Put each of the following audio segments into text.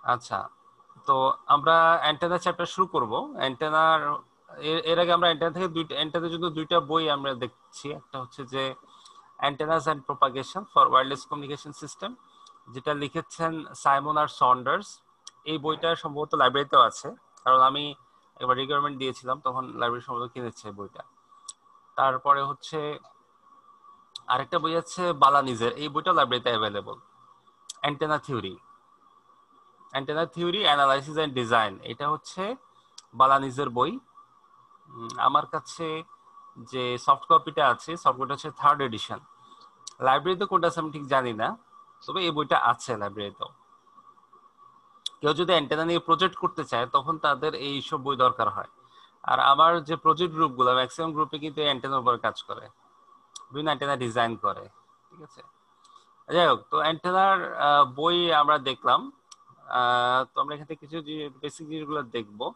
আচ্ছা, তো আমরা অ্যান্টেনা চ্যাপ্টার শুরু করব। অ্যান্টেনার এর আগে আমরা অ্যান্টেনা থেকে অ্যান্টেনার জন্য দুইটা বই আমরা দেখছি। একটা হচ্ছে যে antennas and propagation for wireless communication system, যেটা লিখেছেন সাইমন আর সন্ডার্স। এই বইটা সম্ভবত লাইব্রেরিতেও আছে, কারণ আমি একবার রিকোয়ারমেন্ট দিয়েছিলাম, তখন লাইব্রেরি সম্ভবত কিনেছে বইটা। তারপরে হচ্ছে আরেকটা বই আছে বালানিজের, এই বইটা লাইব্রেরিতে available, antenna theory, antenna theory analysis and design. এটা হচ্ছে বালানিজের বই। আমার কাছে যে সফট কপিটা আছে, সফট কপিটা হচ্ছে 3rd এডিশন। লাইব্রেরিতে কোনটা আছে আমি ঠিক জানি না, তবে এই বইটা আছে লাইব্রেরিতেও। কেউ যদি অ্যান্টেনা নিয়ে প্রজেক্ট করতে চায় তখন তাদের এই সব বই দরকার হয়। আর আমার যে প্রজেক্ট গ্রুপগুলো, ম্যাক্সিমাম গ্রুপে কিন্তু অ্যান্টেনার উপর কাজ করে, বিভিন্ন অ্যান্টেনা ডিজাইন করে। ঠিক আছে, যাই হোক, তো অ্যান্টেনার বই আমরা দেখলাম। তো আমরা এখান থেকে কিছু বেসিক জিনিসগুলো দেখবো,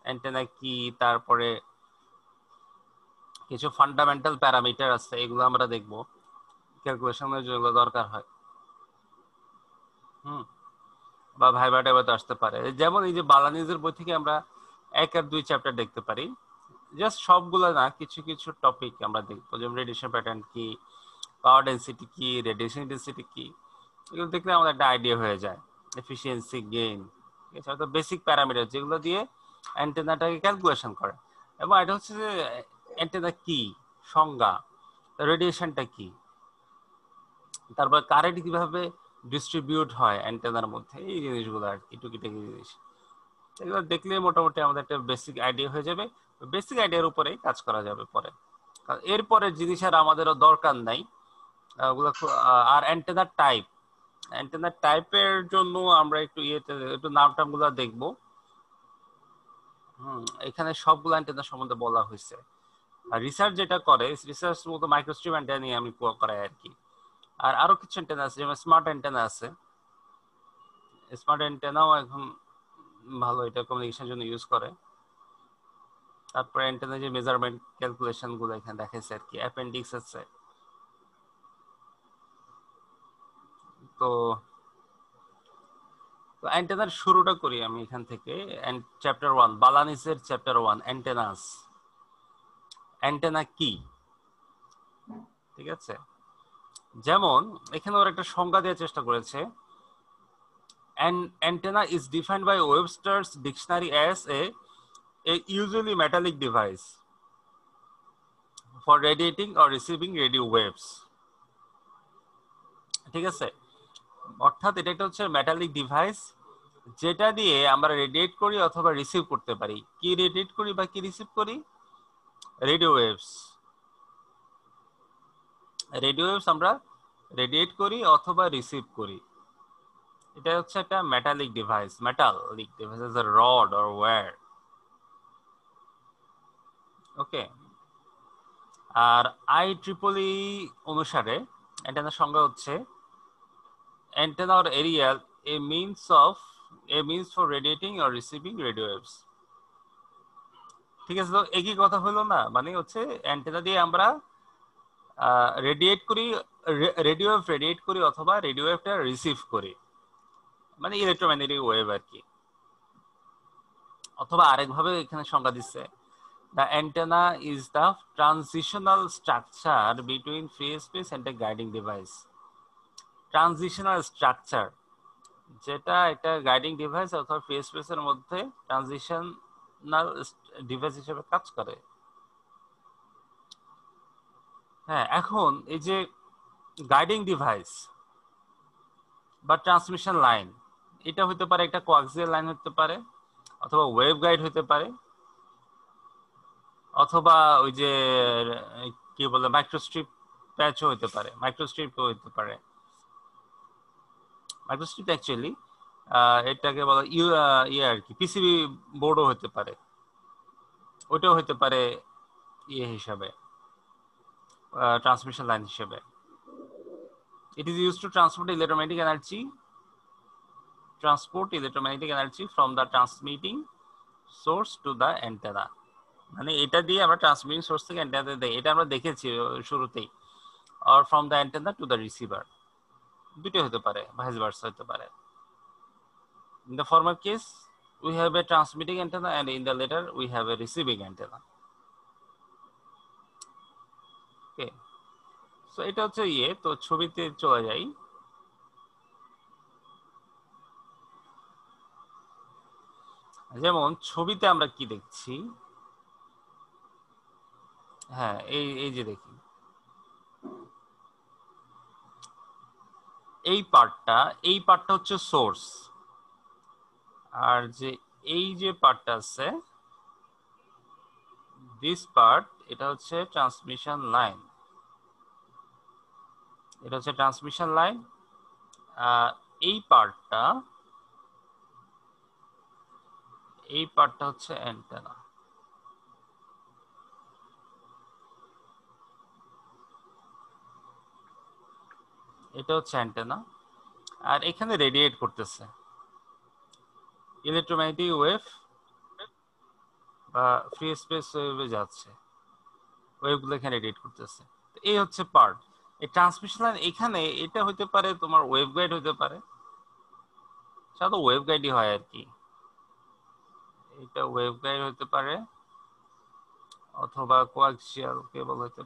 অ্যান্টেনা কি, তারপরে কিছু ফান্ডামেন্টাল প্যারামিটার আছে, এগুলো আমরা দেখবো, ক্যালকুলেশনের যেগুলো দরকার হয়। হুম, বা ভাইবা টাইবাতে আসতে পারে। যেমন এই যে বালানিজের বই থেকে আমরা 1 আর 2 চ্যাপ্টার দেখতে পারি, জাস্ট সবগুলো না, কিছু কিছু টপিক আমরা দেখবো, যেমন রেডিয়েশন প্যাটার্ন কি, পাওয়ার ডেন্সিটি কি, রেডিয়েশন ডেন্সিটি কি, এগুলো দেখলে আমাদের একটা আইডিয়া হয়ে যায়। এফিসিয়েন্সি গেইন, ঠিক আছে, অর্থাৎ বেসিক প্যারামিটার যেগুলো দিয়ে অ্যান্টেনাটাকে ক্যালকুলেশন করে। এবং এটা হচ্ছে যে অ্যান্টেনা কি, সংজ্ঞা, রেডিয়েশনটা কি, তারপর কারেন্ট কিভাবে ডিস্ট্রিবিউট হয় অ্যান্টেনার মধ্যে, এই জিনিসগুলো আর কি, টুকিটাকি জিনিস, এগুলো দেখলে মোটামুটি আমাদের একটা বেসিক আইডিয়া হয়ে যাবে। বেসিক আইডিয়ার উপরেই কাজ করা যাবে পরে, কারণ এরপরে জিনিস আর আমাদেরও দরকার নাই। ওগুলো আর অ্যান্টেনার টাইপ, অ্যান্টেনার টাইপের জন্য আমরা একটু একটু নাম টামগুলো দেখবো। এখানে সবগুলো অ্যান্টেনা সম্বন্ধে বলা হয়েছে। আর রিসার্চ যেটা করে, রিসার্চ মতো মাইক্রোস্ট্রিপ অ্যান্টেনা নিয়ে আমি করাই আর কি। আর আরো কিছু অ্যান্টেনা আছে, যেমন স্মার্ট অ্যান্টেনা আছে। স্মার্ট অ্যান্টেনাও এখন ভালো, এটা কমিউনিকেশনের জন্য ইউজ করে। তারপরে অ্যান্টেনা যে মেজারমেন্ট ক্যালকুলেশন গুলো এখানে দেখাইছে আর কি, অ্যাপেন্ডিক্স আছে। তো তো অ্যান্টেনার শুরুটা করি আমি এখান থেকে। চ্যাপ্টার 1, বালানিসের চ্যাপ্টার 1, অ্যান্টেনাস। অ্যান্টেনা কি, ঠিক আছে। যেমন এখানে ওরা একটা সংজ্ঞা দেওয়ার চেষ্টা করেছে। An antenna is defined by Webster's dictionary as a usually metallic device for radiating or receiving radio waves, ঠিক আছে। অর্থাৎ এটা একটা হচ্ছে মেটালিক ডিভাইস, যেটা দিয়ে আমরা রেডিয়েট করি অথবা রিসিভ করতে পারি। কি রেডিয়েট করি বা কি রিসিভ করি? Radio waves. রেডিও ওয়েভস আমরা রেডিয়েট করি অথবা রিসিভ করি। এটা হচ্ছে একটা metallic device. Metallic device is a rod or wire. Okay. আর IEEE অনুসারে অ্যান্টেনার সংজ্ঞা হচ্ছে antenna or aerial a means of a means for radiating or receiving radio waves. ঠিক আছে, তো একই কথা হলো না? মানে হচ্ছে অ্যান্টেনা দিয়ে আমরা রেডিয়েট করি, রেডিও ওয়েভ রেডিয়েট করি অথবা রেডিও ওয়েভটা রিসিভ করি, মানে ইলেকট্রোম্যাগনেটিক ওয়েভ আর কি। অথবা আরেকভাবে এখানে সংজ্ঞা দিচ্ছে, the antenna is the transitional structure between free space and a guiding device. Transitional structure, যেটা একটা গাইডিং ডিভাইস অথবা ফ্রি স্পেসের মধ্যে ট্রানজিশনাল ডিভাইস হিসেবে কাজ করে। হ্যাঁ, এখন এই যে গাইডিং ডিভাইস বা ট্রান্সমিশন লাইন, এটা হতে পারে একটা কোয়াক্সিয়াল লাইন হতে পারে, অথবা ওয়েভ গাইড হতে পারে, অথবা ওই যে কি বলে মাইক্রোস্ট্রিপ প্যাচও হতে পারে, মাইক্রোস্ট্রিপও হতে পারে। মাইক্রোস্ট্রিপ অ্যাকচুয়ালি এটাকে বলা ইয়ে আর কি, পিসিবি বোর্ডও হতে পারে, ওইটাও হতে পারে ইয়ে হিসাবে, ট্রান্সমিশন লাইন হিসেবে। It is use to transport electromagnetic energy from the transmitting source to the antenna. মানে এটা দিয়ে আমরা ট্রান্সমিটিং সোর্স থেকে অ্যান্টেনাতে দেই, এটা আমরা দেখেছি শুরুতেই। Or from the antenna to the receiver, দুটোই হতে পারে, ভাইস ভার্সা হতে পারে। In the former case, we have a transmitting antenna, and in the latter, we have a receiving antenna. Okay. So এটা হচ্ছে তো ছবিতে চলে যাই। যেমন ছবিতে আমরা কি দেখছি, হ্যাঁ এই যে দেখি এই পার্টটা হচ্ছে সোর্স, আর যে এই যে পার্টটা আছে দিস পার্ট, এটা হচ্ছে ট্রান্সমিশন লাইন। এটা হচ্ছে ট্রান্সমিশন লাইন। এই পার্টটা হচ্ছে অ্যান্টেনা। এটা হচ্ছে অ্যান্টেনা, আর এখানে রেডিয়েট করতেছে ইলেকট্রোম্যাগনেটিক ওয়েভ বা ফ্রি স্পেস ওয়েভে যাচ্ছে, ওয়েভগুলো এখানে রেডিয়েট করতেছে। এই হচ্ছে পার্ট। এই ট্রান্সমিশন লাইন এখানে এটা হতে পারে তোমার ওয়েভ গাইড হতে পারে, সাধারণত ওয়েভ গাইডই হয় আর কি। এটা ওয়েভ গাইড হতে পারে অথবা কোয়াক্সিয়াল কেবল হতে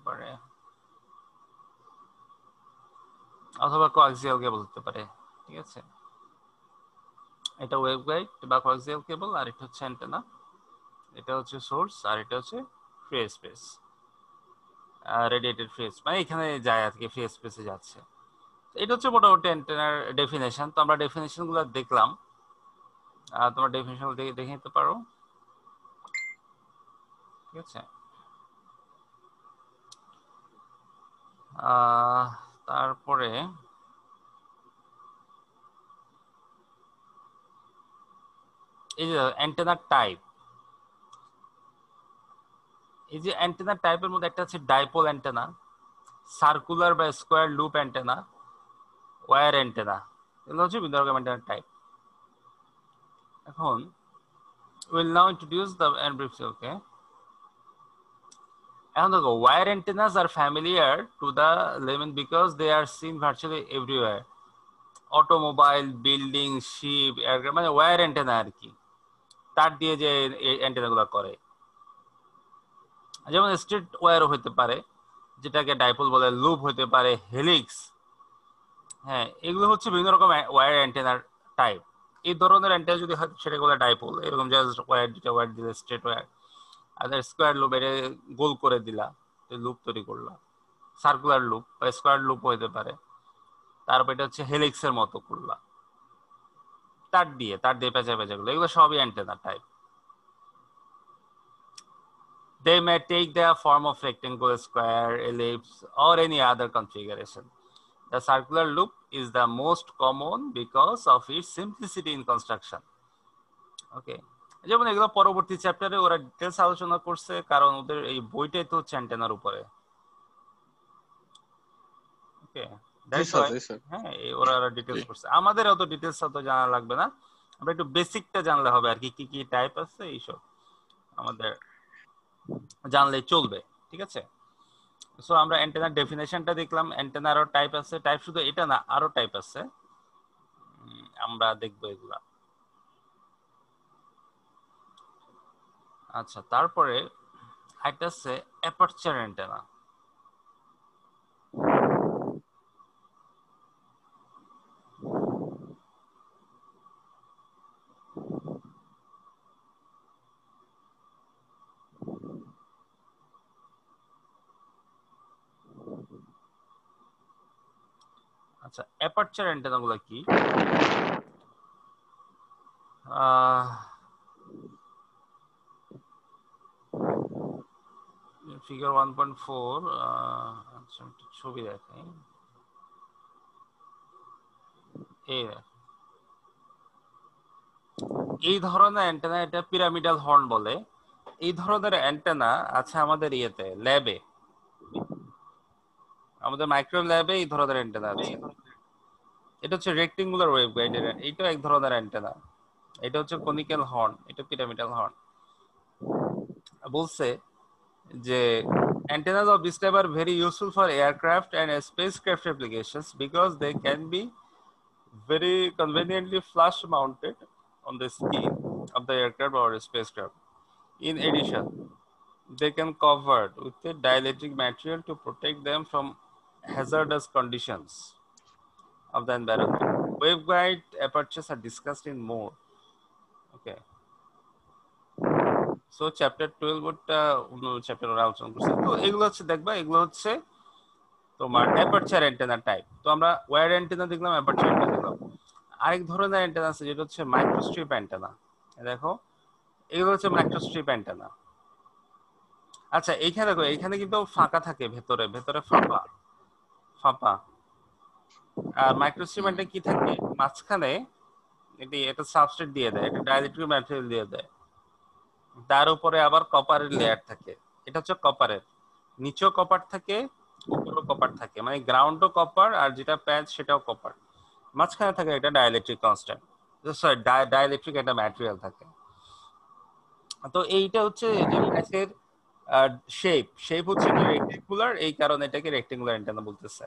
পারে, ঠিক আছে। এটা ওয়েভ গাইড বা কোয়াক্সিয়াল কেবল, আর এটা হচ্ছে অ্যান্টেনা, এটা হচ্ছে সোর্স, আর এটা হচ্ছে ফ্রি স্পেস, রেডিয়েটেড ফ্রি স্পেস, মানে এখানে যায় আর কি, ফ্রি স্পেসে যাচ্ছে। এটা হচ্ছে মোটামুটি অ্যান্টেনার ডেফিনেশন। তো আমরা ডেফিনেশনগুলো দেখলাম, তোমরা ডেফিনেশন দেখে নিতে পারো, ঠিক আছে। তারপরে এই যে অ্যান্টেনার টাইপ, এই যে অ্যান্টেনার টাইপের মধ্যে একটা আছে ডাইপোল অ্যান্টেনা, সার্কুলার বা square loop antenna, wire antenna. এগুলো হচ্ছে বিভিন্ন রকম অ্যান্টেনার টাইপ। এখন will now introduce the and briefly, okay. এখন দেখো, wire antennas are familiar to the layman because they are seen virtually everywhere. Automobile, building, ship, aircraft, মানে ওয়্যার অ্যান্টেনা আর কি, তার দিয়ে যে অ্যান্টেনাগুলো করে। যেমন স্ট্রেট ওয়্যার হতে পারে, যেটাকে ডাইপোল বলে, লুপ হতে পারে, হেলিক্স। হ্যাঁ, এগুলো হচ্ছে বিভিন্ন রকম ওয়্যার অ্যান্টেনার টাইপ। এই ধরনের অ্যান্টেনা যদি হয় সেটাকে বলে ডাইপোল। এরকম জাস্ট ওয়্যার, দুটা ওয়্যার দিলে স্ট্রেট ওয়্যার, আর স্কোয়ার লুপ এটা গোল করে দিলা, লুপ তৈরি করলা, সার্কুলার লুপ বা স্কোয়ার লুপ হতে পারে। তারপর এটা হচ্ছে হেলিক্সের মতো করলা, তার দিয়ে পেঁচা গুলো, এগুলো সবই antenna type. They may take the form of rectangle, square, ellipse, or any other configuration. The circular loop is the most common because of its simplicity in construction. Okay. যেমন এগুলো পরবর্তী চ্যাপ্টারে ওরা ডিটেলস আলোচনা করছে, কারণ ওদের এই বইটাই তো হচ্ছে অ্যান্টেনার উপরে। ওকে, দ্যাটস হোয়াই। হ্যাঁ, ওরা ডিটেলস করছে। আমাদের অত ডিটেলস অত জানা লাগবে না, আমরা একটু বেসিকটা জানলে হবে আর কি, কি কি টাইপ আছে এইসব আমাদের জানলে চলবে, ঠিক আছে। সো আমরা অ্যান্টেনার ডেফিনেশনটা দেখলাম। অ্যান্টেনারও টাইপ আছে, টাইপ শুধু এটা না, আরো টাইপ আছে, আমরা দেখবো এগুলা। আচ্ছা, তারপরে একটা আছে অ্যাপারচার অ্যান্টেনা। আচ্ছা, অ্যাপারচার অ্যান্টেনা গুলো কি? ফিগার 1.4, আচ্ছা একটু ছবি দেখাই। এই ধরনের অ্যান্টেনা, এটা পিরামিডাল হর্ন বলে। এই ধরনের অ্যান্টেনা আছে আমাদের ইয়েতে, ল্যাবে, আমাদের মাইক্রো ল্যাবে এই ধরনের অ্যান্টেনা আছে। এটা হচ্ছে রেক্টেঙ্গুলার ওয়েভ গাইডের, এইটা এক ধরনের অ্যান্টেনা। এটা হচ্ছে কনিক্যাল হর্ন, এটা পিরামিডাল হর্ন। বলছে যে antennas of this type are very useful for aircraft and spacecraft applications because they can be very conveniently flush mounted on the skin of the aircraft or spacecraft. In addition, they can covered with a dielectric material to protect them from hazardous conditions of the environment. Waveguide apertures are discussed in more. Okay. So chapter 12 ওটা অন্য chapter আলোচনা করছে। তো এগুলো হচ্ছে দেখবা, এগুলো হচ্ছে তোমার অ্যাপারচার অ্যান্টেনা টাইপ। তো আমরা ওয়্যার অ্যান্টেনা দেখলাম, অ্যাপারচার অ্যান্টেনা দেখলাম। আরেক ধরনের অ্যান্টেনা আছে যেটা হচ্ছে মাইক্রোস্ট্রিপ অ্যান্টেনা। দেখো এগুলো হচ্ছে মাইক্রোস্ট্রিপ অ্যান্টেনা। আচ্ছা এইখানে দেখো, এইখানে কিন্তু ফাঁকা থাকে, ভেতরে ভেতরে ফাঁপা ফাঁপা। আর মাইক্রোস্ট্রিপ অ্যান্টেনা কি থাকে মাঝখানে, এটা সাবস্ট্রেট দিয়ে দেয়, এটা ডাইলেকট্রিক ম্যাটেরিয়াল দিয়ে দেয়, তার উপরে আবার কপারের লেয়ার থাকে। এটা হচ্ছে কপারের, নিচেও কপার থাকে, উপরেও কপার থাকে, মানে গ্রাউন্ডও কপার আর যেটা প্যাচ সেটাও কপার। মাঝখানে থাকে একটা ডাইলেকট্রিক কনস্ট্যান্ট, সরি ডাইলেকট্রিক একটা ম্যাটেরিয়াল থাকে। তো এইটা হচ্ছে যে প্যাচের শেপ, শেপ হচ্ছে রেক্টেঙ্গুলার, এই কারণে এটাকে রেক্টেঙ্গুলার অ্যান্টেনা বলতেছে।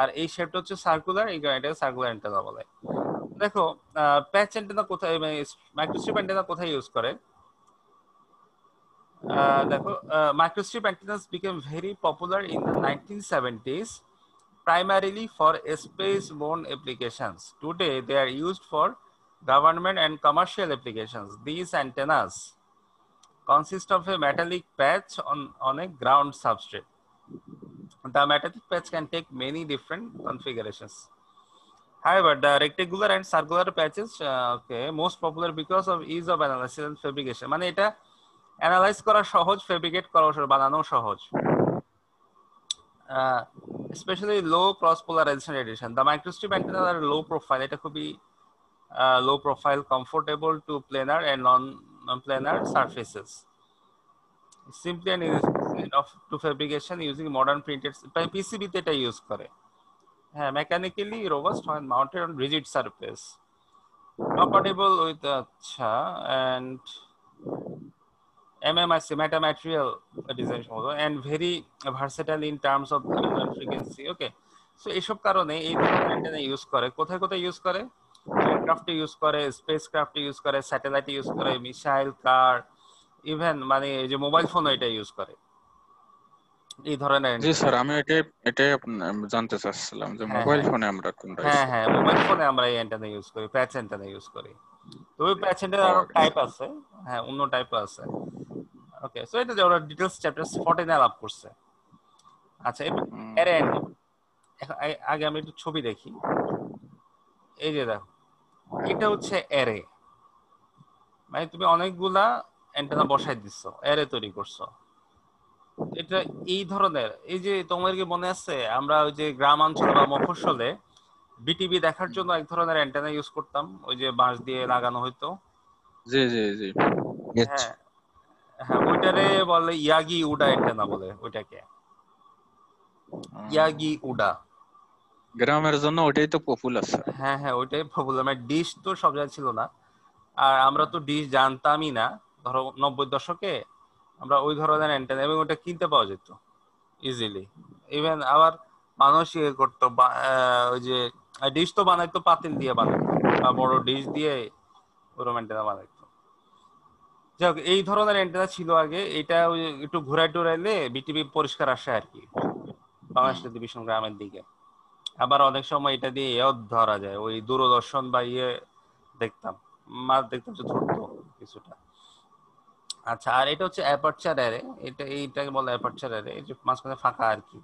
আর এই শেপটা হচ্ছে সার্কুলার, এই কারণে এটাকে সার্কুলার অ্যান্টেনা বলে। দেখো প্যাচ অ্যান্টেনা কোথায়, মাইক্রোস্ট্রিপ অ্যান্টেনা কোথায় ইউজ করে? দেখো microstrip antennas became very popular in the 1970s, primarily for space-borne applications. Today, they are used for government and commercial applications. These antennas consist of a metallic patch on a ground substrate. The metallic patch can take many different configurations. However, the rectangular and circular patches, most popular because of ease of analysis and fabrication. মানে এটা analyse করা সহজ, fabricate করা সহজ, বানানো সহজ। Specially low cross polarisation radiation. The microstrip antenna are low profile, এটা খুবই low profile, comfortable to planar and non planar surfaces, simply and of to fabrication using modern printed, PCB তে এটা ইউজ করে। হ্যাঁ, mechanically robust when mounted on rigid surface, compatible with আচ্ছা and MMIC metamaterial design সম্ভবত, and very versatile in terms of frequency. Okay, so এইসব কারণে এই ধরনের অ্যান্টেনা ইউজ করে। কোথায় কোথায় ইউজ করে? এয়ারক্রাফটে ইউজ করে, স্পেস ক্রাফটে ইউজ করে, স্যাটেলাইটে ইউজ করে, মিসাইল, কার, ইভেন মানে এই যে মোবাইল ফোনও এটা ইউজ করে এই ধরনের জি অ্যান্টেনা। স্যার, আমি এটাই জানতে চাচ্ছিলাম যে হ্যাঁ মোবাইল হ্যাঁ ফোনে আমরা কোনটা ইউজ হ্যাঁ হ্যাঁ, করতে পারি। মোবাইল ফোনে আমরা এই অ্যান্টেনা ইউজ করি, প্যাচ অ্যান্টেনা ইউজ করি। তবে জি, প্যাচ অ্যান্টেনা আরো পাওয়া গেছে। টাইপ আছে, হ্যাঁ অন্য টাইপও আছে। ওকে, সো এটা যে ওরা ডিটেলস চ্যাপ্টার 14 আলাপ করছে। আচ্ছা, এবার হুম, অ্যারে অ্যান্টেনা। আগে আমি একটু ছবি দেখি। এই যে দেখো, এটা হচ্ছে অ্যারে, মানে তুমি অনেকগুলা অ্যান্টেনা বসাই দিচ্ছ, অ্যারে তৈরি করছো। এটা এই ধরনের, এই যে তোমার কি মনে আছে আমরা ওই যে গ্রাম অঞ্চলে বা মফস্বলে বিটিভি দেখার জন্য এক ধরনের অ্যান্টেনা ইউজ করতাম, ওই যে বাঁশ দিয়ে লাগানো হইতো। জি জি জি। হ্যাঁ হ্যাঁ, ওইটারে বলে ইয়াগি উডা অ্যান্টেনা বলে ওইটাকে, ইয়াগি উডা। গ্রামের জন্য ওটাই তো পপুলার স্যার। হ্যাঁ হ্যাঁ, ওইটাই প্রবলেম। ডিশ তো সব জায়গায় ছিল না, আর আমরা তো ডিশ জানতামই না। ধরো 90 দশকে আমরা ওই ধরনের অ্যান্টেনা, এবং ওটা কিনতে পাওয়া যেত ইজিলি। ইভেন আবার মানুষ ইয়ে করতো, ওই যে ডিশ তো বানাইতো, পাতিল দিয়ে বানাইতো, বা বড় ডিশ দিয়ে ওরকম অ্যান্টেনা বানাইতো। যাই হোক, এই ধরনের অ্যান্টেনা ছিল আগে। এটা ওই একটু ঘুরাই টুরাইলে বিটিভি পরিষ্কার আসে আর কি, বাংলাদেশ টেলিভিশন গ্রামের দিকে। আবার অনেক সময় এটা দিয়ে এও ধরা যায়, ওই দূরদর্শন বা ইয়ে দেখতাম, মাছ দেখতাম যে ধরতো কিছুটা। আচ্ছা, আর এটা হচ্ছে অ্যাপারচার অ্যারে, এইটাকে বলে অ্যাপারচার অ্যারে, এই যে মাঝখানে ফাঁকা আর কি,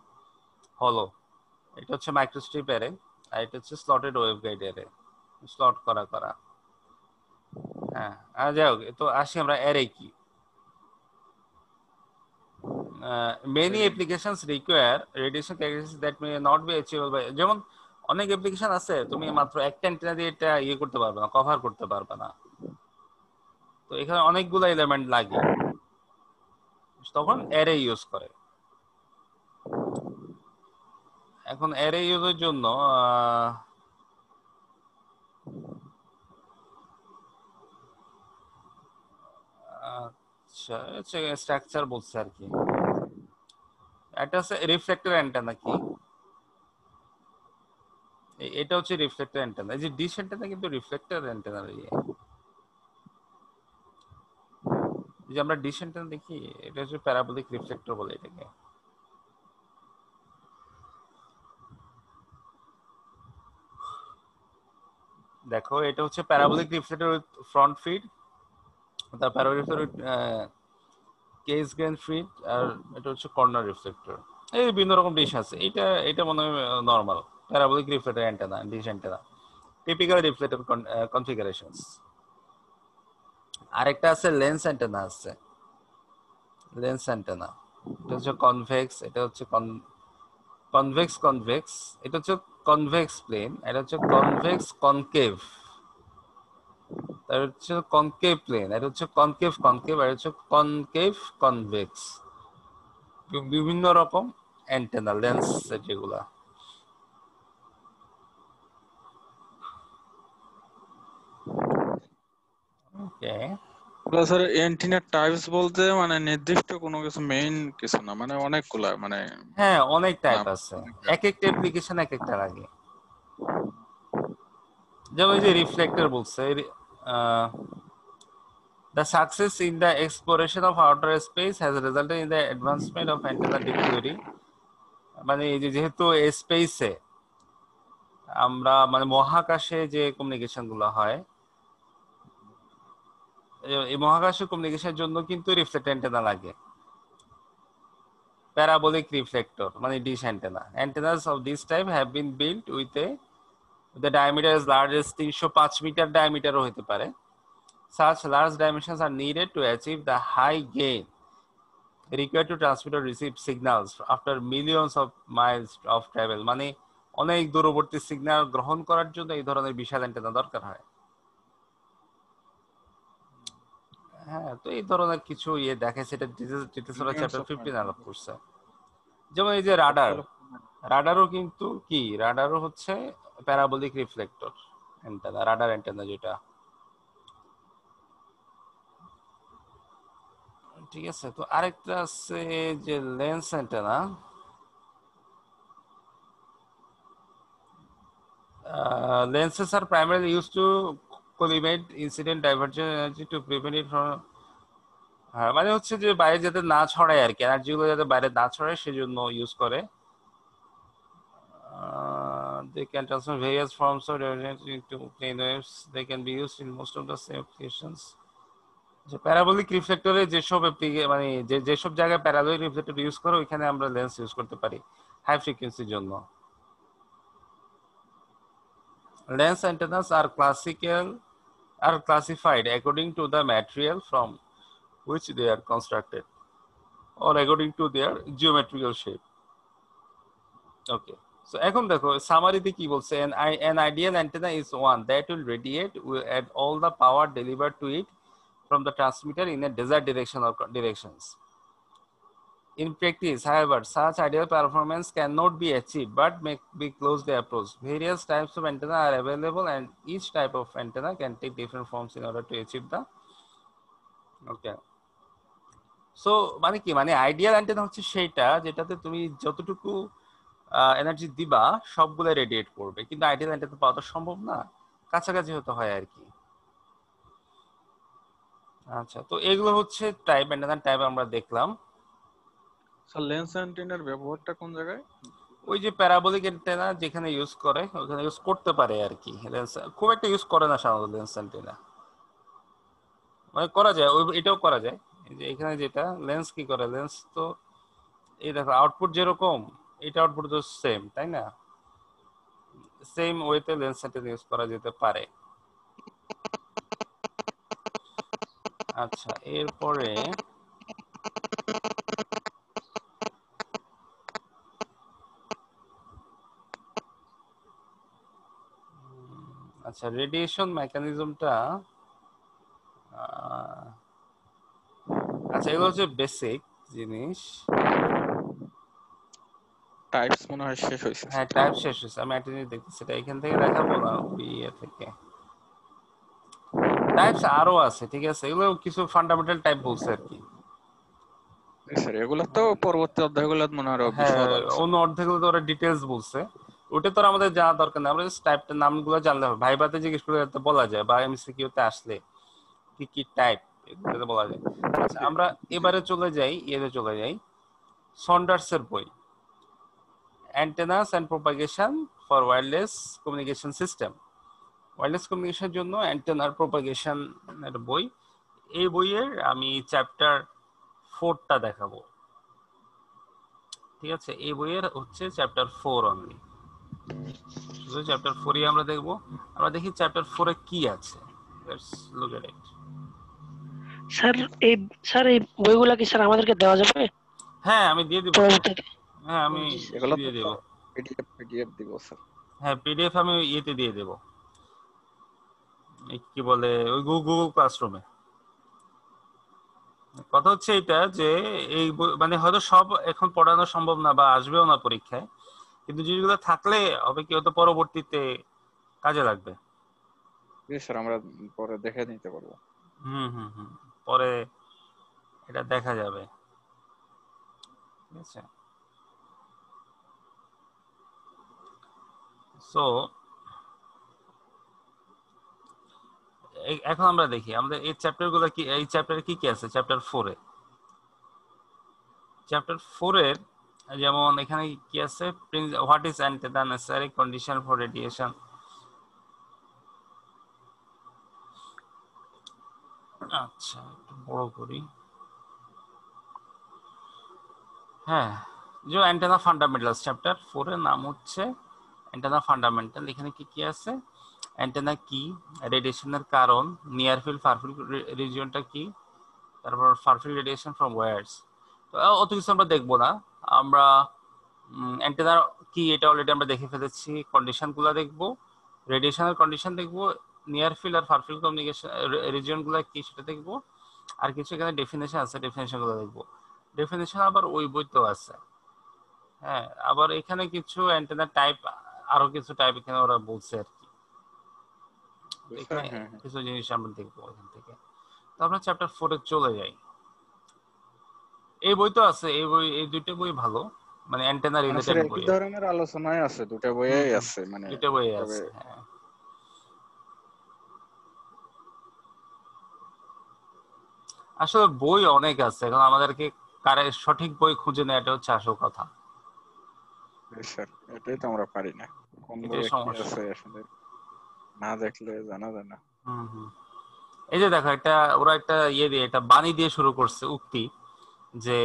হলো। এটা হচ্ছে মাইক্রোস্ট্রিপ অ্যারে, আর এটা হচ্ছে স্লটেড ওয়েভগাইড অ্যারে, স্লট করা করা। হ্যাঁ, আর যাই হোক, তো আসি আমরা অ্যারে কি। Many applications require radiation characteristics that may not be achievable by, যেমন অনেক অ্যাপ্লিকেশন আছে তুমি মাত্র একটা অ্যান্টেনা দিয়ে এটা ইয়ে করতে পারবে না, কভার করতে পারবে না। তো এখানে অনেকগুলো এলিমেন্ট লাগে, তখন অ্যারে ইউজ করে। এখন অ্যারে ইউজের জন্য আচ্ছা, স্ট্রাকচার বলছে আর কি। একটা হচ্ছে রিফ্লেক্টর অ্যান্টেনা কি, এটা হচ্ছে রিফ্লেক্টর অ্যান্টেনা। এই যে ডিশ অ্যান্টেনা কিন্তু রিফ্লেক্টর অ্যান্টেনার ইয়ে। যে আমরা ডিশ অ্যান্টেনা দেখি, এটা হচ্ছে প্যারাবোলিক রিফ্লেক্টর বলে এটাকে। দেখো এটা হচ্ছে parabolic reflector with front feed, তার parabolic reflector Cassegrain feed, আর এটা হচ্ছে কর্নার রিফ্লেক্টর। এই বিভিন্ন রকম ডিশ আছে, এটা এটা মনে হয় normal parabolic reflector antenna, dish antenna, typical reflector configurations. আরেকটা আছে লেন্স অ্যান্টেনা আছে, লেন্স অ্যান্টেনা। এটা হচ্ছে কনভেক্স, এটা হচ্ছে কনভেক্স কনভেক্স, এটা হচ্ছে কনভেক্স প্লেন, এটা হচ্ছে কনভেক্স কনকেভ, তার হচ্ছে কনকেভ প্লেন, এটা হচ্ছে কনকেভ কনকেভ, আর হচ্ছে কনকেভ কনভেক্স। বিভিন্ন রকম অ্যান্টেনা লেন্স যেগুলা। ওকে, স্যার অ্যান্টেনার টাইপস বলতে মানে নির্দিষ্ট কোনো কিছু মেইন কিছু না, মানে অনেকগুলা, মানে হ্যাঁ অনেক টাইপ নাম আছে, অনেক এক একটা অ্যাপ্লিকেশন এক একটা লাগে। যেমন এই যে রিফ্লেক্টর বলছে, the success in the exploration of outer space has resulted in the advancement of antenna theory। মানে এই যে যেহেতু স্পেসে আমরা মানে মহাকাশে যে কমিউনিকেশন গুলো হয়, এই মহাকাশে কমিউনিকেশনের জন্য কিন্তু রিফ্লেক্টর অ্যান্টেনা লাগে। প্যারাবোলিক রিফ্লেক্টর মানে dish antenna, antennas of this type have been built with the diameter as large as 305 metre ডায়ামিটারও হতে পারে। Such large dimensions are needed to achieve the high gain required to transmit or receive signals after millions of miles of travel। মানে অনেক দূরবর্তী signal গ্রহণ করার জন্য এই ধরনের বিশাল অ্যান্টেনা দরকার হয়। হ্যাঁ, তো এই ধরনের কিছু ইয়ে দেখে, সেটা details millions chapter of 15 mile. আলাপ করছে। যেমন এই যে রাডার, স্কেল অফ রাডারও কিন্তু কি, রাডারও হচ্ছে parabolic reflector antenna, radar antenna যেটা। ঠিক আছে, তো আরেকটা আছে যে lens antenna. Lenses are primarily used to collimate incident divergent energy to prevent it from, হ্যাঁ মানে হচ্ছে যে বাইরে যাতে না ছড়ায় আর কি, এনার্জি গুলো যাতে বাইরে না ছড়ায় সেজন্য ইউজ করে। They can transfer various forms of energy into plane waves. They can be used in most of the same applications. যে প্যারাবোলিক রিফ্লেক্টরে যেসব মানে যেসব জায়গায় প্যারাবোলিক রিফ্লেক্টর ইউজ করে ওইখানে আমরা লেন্স ইউজ করতে পারি হাই ফ্রিকোয়েন্সির জন্য। Lens antennas are classified according to the material from which they are constructed or according to their geometrical shape. Okay. So এখন দেখো সামারিতে কি বলছে, an ideal antenna is one that will radiate at all the power delivered to it from the transmitter in a desired direction or directions. In practice, however, such ideal performance cannot be achieved but may be closely approached. Various types of antenna are available and each type of antenna can take different forms in order to achieve the, okay. So মানে কি, মানে ideal antenna হচ্ছে সেইটা যেটাতে তুমি যতটুকু energy দিবা সবগুলো রেডিয়েট করবে, কিন্তু আইডিয়াল অ্যান্টেনা পাওয়া তো সম্ভব না, কাছাকাছি হতে হয় আর কি। আচ্ছা, তো এগুলো হচ্ছে টাইপ অ্যান্টেনার টাইপ আমরা দেখলাম। স্যার লেন্স অ্যান্টেনার ব্যবহারটা কোন জায়গায়? ওই যে প্যারাবোলিক অ্যান্টেনা যেখানে ইউজ করে ওখানে ইউজ করতে পারে আর কি। লেন্স খুব একটা ইউজ করে না সাধারণত লেন্স অ্যান্টেনা, মানে করা যায়, ওই এটাও করা যায়। এই যে এখানে যেটা লেন্স কি করে, লেন্স তো এই দেখো আউটপুট যেরকম, এটা আউটপুট তো সেম, তাই না? সেম ওয়েতে লেন্স অ্যান্টেনা ইউজ করা যেতে পারে। আচ্ছা, এরপরে আচ্ছা রেডিয়েশন মেকানিজমটা, আচ্ছা এগুলো হচ্ছে বেসিক জিনিস। টাইপস মনে হয় শেষ হয়েছে। হ্যাঁ টাইপ শেষ হয়েছে, আমি একটা জিনিস দেখতেছি, সেটা এখান থেকে দেখাবো না ওই ইয়ে থেকে। টাইপস আরো আছে, ঠিক আছে, এগুলো কিছু ফান্ডামেন্টাল টাইপ বলছে আর কি। স্যার এগুলো তো পরবর্তী অধ্যায়গুলো মনে হয় আরো হ্যাঁ বিশদ আলোচনা। অন্য অর্ধেকগুলো তো ওরা ডিটেলস বলছে, ওটা তো আর আমাদের জানা দরকার নেই, আমরা জাস্ট টাইপটার নামগুলো জানলে হবে, ভাইবাতে জিজ্ঞেস করে যাতে বলা যায় বা এমসিকিউতে আসলে কি কি টাইপ এটাতে বলা যায়। আচ্ছা আমরা এবারে চলে যাই সন্ডার্সের বই, antennas and propagation for wireless communication system. Wireless কমিউনিকেশনের জন্য অ্যান্টেনার প্রোপাগেশন এর বই। এই বইয়ের আমি চ্যাপ্টার 4টা দেখাবো। ঠিক আছে, এই বইয়ের হচ্ছে চ্যাপ্টার 4 অনলি, শুধু চ্যাপ্টার 4ই আমরা দেখবো। আমরা দেখি চ্যাপ্টার 4-এ কি আছে। Let's look at it. Sir এই স্যার এই বইগুলা কি স্যার আমাদেরকে দেওয়া যাবে হ্যাঁ আমি দিয়ে দিব তো। পরবর্তীতে? হ্যাঁ আমি জি স্যার। এগুলো তো দিয়ে দেব। পিডিএফ দিব স্যার। হ্যাঁ পিডিএফ আমি ইয়েতে দিয়ে দেব, এই কি বলে ওই গুগল ক্লাসরুমে। কথা হচ্ছে এটা যে এই মানে হয়তো সব এখন পড়ানো সম্ভব না বা আসবেও না পরীক্ষায়, কিন্তু জিনিসগুলো থাকলে হবে কি হয়তো পরবর্তীতে কাজে লাগবে। জি স্যার, আমরা পরে দেখে নিতে পারবো। হুম পরে এটা দেখা যাবে। ঠিক আছে, সো এখন আমরা দেখি আমাদের এই চ্যাপ্টারগুলো কি, এই চ্যাপ্টারে কি কি আছে চ্যাপ্টার 4-এ। চ্যাপ্টার 4-এর যেমন এখানে কি আছে, what is antenna necessary condition for radiation. আচ্ছা একটু বড় করি। হ্যাঁ, যে অ্যান্টেনা ফান্ডামেন্টালস চ্যাপ্টার 4-এর নাম হচ্ছে অ্যান্টেনা ফান্ডামেন্টাল। এখানে কি কি আছে, অ্যান্টেনা কি, রেডিয়েশনের কারণ, নিয়ার ফিল্ড ফার ফিল্ড রিজিয়নটা কি, তারপর far field radiation from wires. তো অত কিছু আমরা দেখবো না, আমরা অ্যান্টেনা কি এটা অলরেডি আমরা দেখে ফেলেছি, কন্ডিশনগুলো দেখবো, রেডিয়েশনের কন্ডিশন দেখবো, নিয়ার ফিল্ড আর ফার ফিল্ড কমিউনিকেশন রিজিয়নগুলো কি সেটা দেখবো, আর কিছু এখানে ডেফিনেশন আছে, ডেফিনেশনগুলো দেখবো। ডেফিনেশন আবার ওই বইতেও আছে। হ্যাঁ, আবার এখানে কিছু অ্যান্টেনা টাইপ, আরো কিছু টাইপ এখানে ওরা বলছে আর কি। এখানে হ্যাঁ হ্যাঁ কিছু জিনিস আমরা দেখবো এখান থেকে। তো আমরা চ্যাপ্টার 4-এ চলে যাই। এই বই তো আছে, এই দুইটা বই ভালো, মানে অ্যান্টেনা মানে স্যার রিলেটেড একই বই। ধরনের আলোচনায় আছে, দুটো বইয়েই আছে মানে। দুইটা বই তবে আছে হ্যাঁ। আসলে বই অনেক আছে, এখন আমাদেরকে কারে সঠিক বই খুঁজে নেওয়াটা হচ্ছে আসল কথা। স্যার এটাই তো আমরা পারি না, কোন এটাই বইয়ে কি সমস্যা। আছে আসলে না দেখলে জানা যায় না। হুম। এই যে দেখো একটা ওরা একটা ইয়ে দিয়ে একটা বাণী দিয়ে শুরু করছে, উক্তি, যে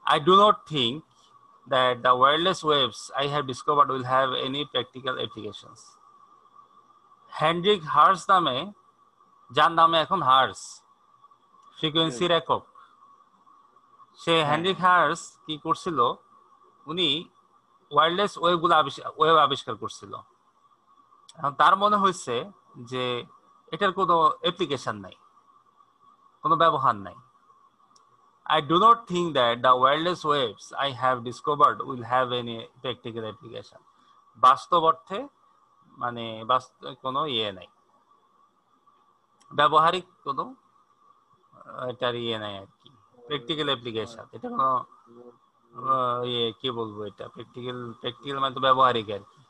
I do not think that the wireless waves I have discovered will have any practical applications. Heinrich Hertz নামে, যার নামে এখন হার্স ফ্রিকোয়েন্সির একক, সে হ্যাঁ হেনরিক হার্স কি করছিল, উনি ওয়্যারলেস ওয়েব আবিষ্কার করছিল। এখন তার মনে হয়েছে যে এটার কোনো অ্যাপ্লিকেশন নাই, কোনো ব্যবহার নাই। I do not think that the wireless waves I have discovered will have any practical application. বাস্তব অর্থে মানে কোনো ইয়ে নাই, ব্যবহারিক কোনো এটার ইয়ে নাই আর কি, প্র্যাকটিক্যাল অ্যাপ্লিকেশন। এটা কোনো ইয়ে কি বলবো, এটা প্র্যাকটিক্যাল মানে তো ব্যবহারিক আর কি,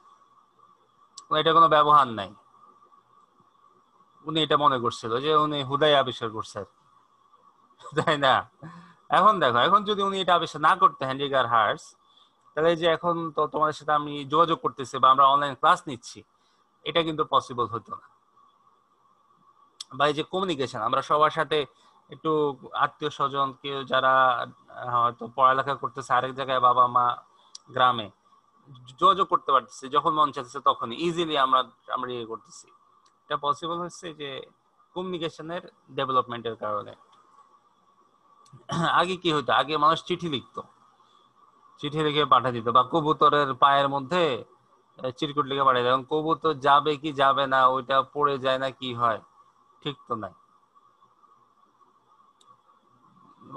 এটা কোনো ব্যবহার নাই। উনি এটা মনে করছিল যে উনি হুদাই আবিষ্কার করছে আর কি, তাই না? এখন দেখো, এখন যদি উনি এটা আবিষ্কার না করতে হেনরিক আর হার্স, তাহলে যে এখন তো তোমাদের সাথে আমি যোগাযোগ করতেছি বা আমরা অনলাইন ক্লাস নিচ্ছি, এটা কিন্তু পসিবল হতো না। বা এই যে কমিউনিকেশন, আমরা সবার সাথে একটু আত্মীয় স্বজন কেউ যারা হয়তো পড়ালেখা করতেছে আরেক জায়গায়, বাবা মা গ্রামে, যোগাযোগ করতে পারতেছি যখন মন চাইতেছে তখনই ইজিলি আমরা ইয়ে করতেছি। এটা পসিবল হচ্ছে যে কমিউনিকেশনের ডেভেলপমেন্টের কারণে। আগে কি হতো, আগে মানুষ চিঠি লিখতো, চিঠি লিখে পাঠিয়ে দিত, বা কবুতরের পায়ের মধ্যে চিরকুট লিখে পাঠিয়ে দিত। এখন কবুতর যাবে কি যাবে না, ওইটা পড়ে যায় না কি হয়, ঠিক তো নাই।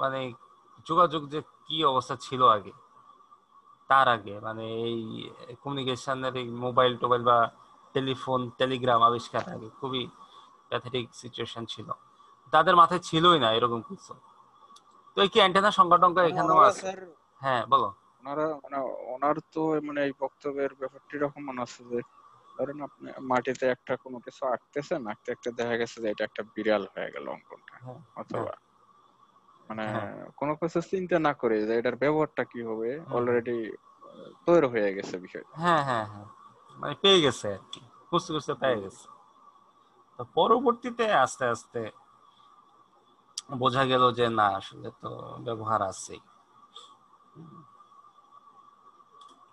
মানে যোগাযোগ যে কি অবস্থা ছিল আগে, তার আগে মানে এই কমিউনিকেশনের এই মোবাইল টোবাইল বা টেলিফোন টেলিগ্রাম আবিষ্কার আগে খুবই প্যাথেটিক সিচুয়েশন ছিল, তাদের মাথায় ছিলই না এরকম কিছু। তো এই কি অ্যান্টেনা সংগঠন মানে এখানেও ওনারা আছে। স্যার, হ্যাঁ বলো। ওনারা মানে ওনার তো মানে এই বক্তব্যের ব্যাপারটি এরকম মনে আছে যে ধরেন আপনি মাটিতে একটা কোনো কিছু আঁকতেছেন, আঁকতে আঁকতে দেখা গেছে যে এটা একটা বিড়াল হয়ে গেল অঙ্কনটা, হ্যাঁ হ্যাঁ অথবা মানে হ্যাঁ কোনো কিছু চিন্তা না করে যে এটার ব্যবহারটা কি হবে, হুম, হুম। অলরেডি তৈরি হয়ে গেছে বিষয়টা। হ্যাঁ হ্যাঁ হ্যাঁ মানে পেয়ে গেছে আর কি, খুঁজতে খুঁজতে পেয়ে গেছে। তো পরবর্তীতে আস্তে আস্তে বোঝা গেল যে না আসলে তো ব্যবহার আছেই।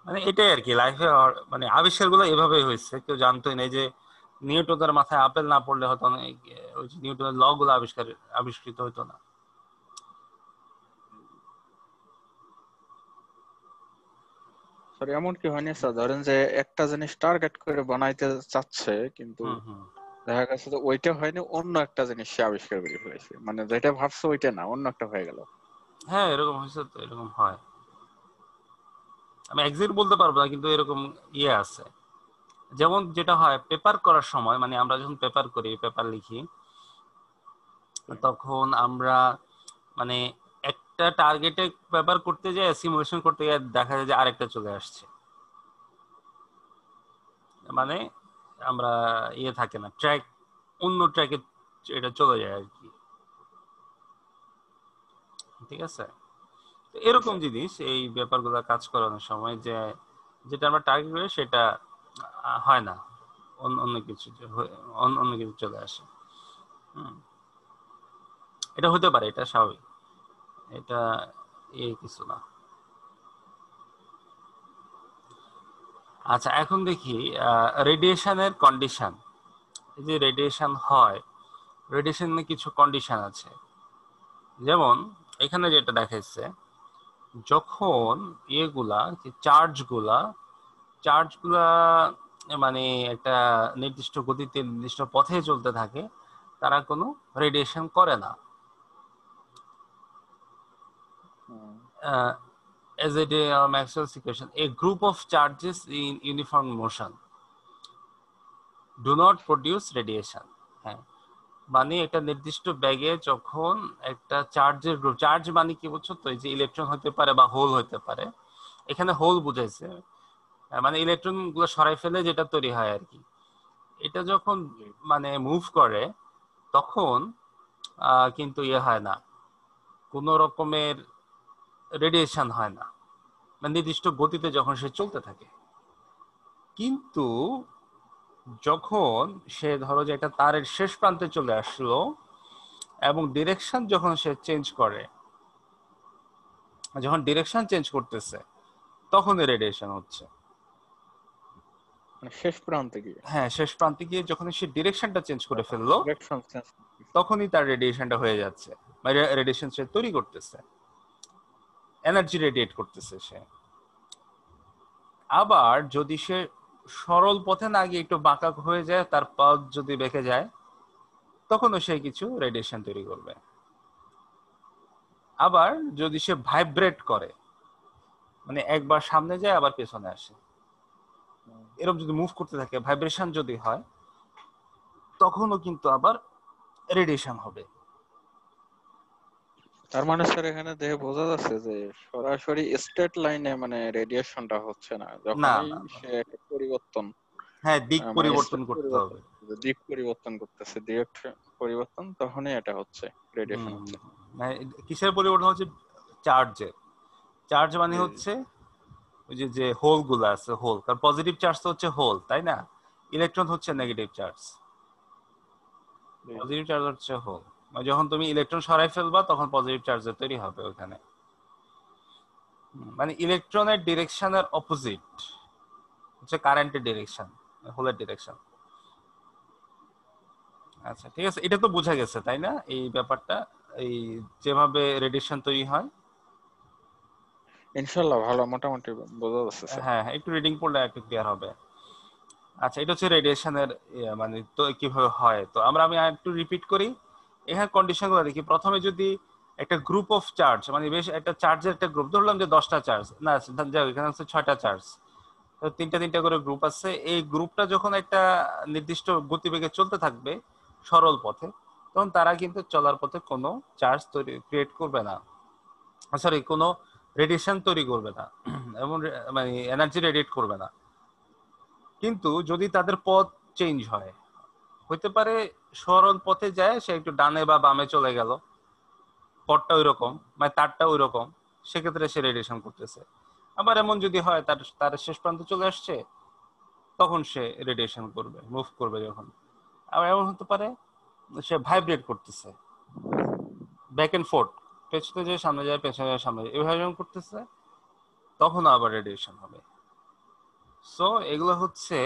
মানে এটাই আর কি লাইফে, মানে আবিষ্কারগুলো এভাবেই হয়েছে, কেউ জানতোই না এই যে নিউটনের মাথায় আপেল না পড়লে হয়তো অনেক ওই যে নিউটনের ল গুলো আবিষ্কৃত হতো না। স্যার এমন কি হয়নি স্যার, ধরেন যে একটা জিনিস টার্গেট করে বানাইতে চাচ্ছে, কিন্তু হুম হুম। দেখা গেছে যে ওইটা হয়নি, অন্য একটা জিনিস সে আবিষ্কার করে ফেলেছে, মানে যেটা ভাবছে ওইটা না, অন্য একটা হয়ে গেল। হ্যাঁ এরকম হয়েছে তো, এরকম হয়। আমি এক্সাক্ট বলতে পারবো না কিন্তু এরকম ইয়ে আছে। যেমন যেটা হয় পেপার করার সময়, মানে আমরা যখন পেপার করি, পেপার লিখি, তখন আমরা মানে একটা টার্গেটে পেপার করতে যাই, সিমুলেশন করতে গিয়ে দেখা যায় যে আরেকটা চলে আসছে। মানে আমরা ইয়ে থাকে না, ট্র্যাক অন্য ট্র্যাকে এটা চলে যায় আর কি। ঠিক আছে, তো জি এরকম স্যার। জিনিস এই ব্যাপারগুলো কাজ করানোর সময় যে যেটা আমরা টার্গেট করি সেটা হয় না, অন্য অন্য কিছু অন্য অন্য কিছু চলে আসে। হুম, এটা হতে পারে, এটা স্বাভাবিক, এটা এই কিছু না। আচ্ছা এখন দেখি রেডিয়েশনের কন্ডিশন। এই যে রেডিয়েশন হয়, রেডিয়েশনের কিছু কন্ডিশন আছে। যেমন এখানে যেটা দেখাচ্ছে, যখন ইয়েগুলা চার্জগুলা চার্জগুলা মানে একটা নির্দিষ্ট গতিতে নির্দিষ্ট পথে চলতে থাকে, তারা কোনো রেডিয়েশন করে না। হুম। As a Maxwell's equation, a group of charges in uniform motion do not produce radiation. হ্যাঁ, মানে একটা নির্দিষ্ট ব্যাগে যখন একটা চার্জের গ্রুপ, চার্জ মানে কি বুঝছো তো, এই যে ইলেকট্রন হতে পারে বা হোল হতে পারে, এখানে হোল বুঝাইছে, মানে ইলেকট্রন গুলো সরাই ফেলে যেটা তৈরি হয় আর কি। এটা যখন জি। মানে মুভ করে তখন কিন্তু ইয়ে হয় না, কোন রকমের রেডিয়েশন হয় না, মানে নির্দিষ্ট গতিতে যখন সে চলতে থাকে। কিন্তু যখন সে ধরো যে একটা তারের শেষ প্রান্তে চলে আসলো এবং ডিরেকশন যখন সে চেঞ্জ করে, যখন ডিরেকশন চেঞ্জ করতেছে তখন রেডিয়েশন হচ্ছে। মানে শেষ প্রান্তে গিয়ে হ্যাঁ, শেষ প্রান্তে গিয়ে যখন সে ডিরেকশনটা চেঞ্জ করে ফেললো ডিরেকশন চেঞ্জ করতেছে। তখনই তার রেডিয়েশনটা হয়ে যাচ্ছে, মানে রেডিয়েশন সে তৈরি করতেছে, এনার্জি রেডিয়েট করতেছে সে। আবার যদি সে সরল পথে না গিয়ে একটু বাঁকা হয়ে যায়, তার পথ যদি বেঁকে যায়, তখনও সে কিছু রেডিয়েশন তৈরি করবে। আবার যদি সে ভাইব্রেট করে, মানে একবার সামনে যায় আবার পেছনে আসে, হুম। এরকম যদি মুভ করতে থাকে, ভাইব্রেশন যদি হয়, তখনও কিন্তু আবার রেডিয়েশন হবে। তার মানে স্যার এখানে দেখে বোঝা যাচ্ছে যে সরাসরি স্ট্রেট লাইনে মানে রেডিয়েশনটা হচ্ছে না, না যখনই না না, সে একটা পরিবর্তন, হ্যাঁ দিক মানে পরিবর্তন স্টেট করতে পরিবর্তন হবে। করতেছে, দিক পরিবর্তন করতেছে, ডিরেকশন পরিবর্তন, তখনই এটা হচ্ছে, রেডিয়েশন হম, হচ্ছে। মানে কিসের পরিবর্তন হচ্ছে? চার্জের। চার্জ মানে জি হচ্ছে ওই যে যে হোল গুলো আছে, হোল, কারণ পজিটিভ চার্জ তো হচ্ছে হোল, তাই না? ইলেকট্রন হচ্ছে নেগেটিভ চার্জ, জি জি। পজিটিভ চার্জ হচ্ছে হোল। মানে যখন তুমি ইলেকট্রন সরাই ফেলবা তখন পজিটিভ চার্জের তৈরি হবে ওখানে। মানে ইলেকট্রনের ডিরেকশনের অপোজিট হচ্ছে কারেন্টের ডিরেকশন, হোলের ডিরেকশন। আচ্ছা ঠিক আছে, এটা তো বোঝা গেছে তাই না এই ব্যাপারটা, এই যেভাবে রেডিয়েশন তৈরি হয়। ইনশাল্লাহ ভালো মোটামুটি বোঝা যাচ্ছে স্যার। হ্যাঁ হ্যাঁ, একটু রিডিং পড়লে একটু ক্লিয়ার হবে। আচ্ছা এটা হচ্ছে রেডিয়েশনের মানে তো কিভাবে হয়, তো আমি আর একটু রিপিট করি। এখানে কন্ডিশন গুলো দেখি। প্রথমে যদি একটা গ্রুপ অফ চার্জ, মানে বেশ একটা চার্জের একটা গ্রুপ ধরলাম যে 10টা চার্জ, না যাও এখানে হচ্ছে 6টা চার্জ, তো তিনটা তিনটা করে গ্রুপ আছে। এই গ্রুপটা যখন একটা নির্দিষ্ট গতিবেগে চলতে থাকবে সরল পথে, তখন তারা কিন্তু চলার পথে কোনো চার্জ তৈরি ক্রিয়েট করবে না, সরি কোনো রেডিয়েশন তৈরি করবে না এবং মানে এনার্জি রেডিয়েট করবে না। কিন্তু যদি তাদের পথ চেঞ্জ হয়, হইতে পারে সরল পথে যায় সে একটু ডানে বা বামে চলে গেল, পথটা ওই রকম মানে তারটা ওই রকম, সেক্ষেত্রে সে রেডিয়েশন করতেছে। আবার এমন যদি হয় তার তার শেষ প্রান্তে চলে আসছে, তখন সে রেডিয়েশন করবে, মুভ করবে যখন। আবার এমন হতে পারে সে ভাইব্রেট করতেছে, ব্যাক এন্ড ফোর্থ, পেছনে যায় সামনে যায়, পেছনে যায় সামনে যায়, এভাবে যখন করতেছে তখন আবার রেডিয়েশন হবে। সো এগুলো হচ্ছে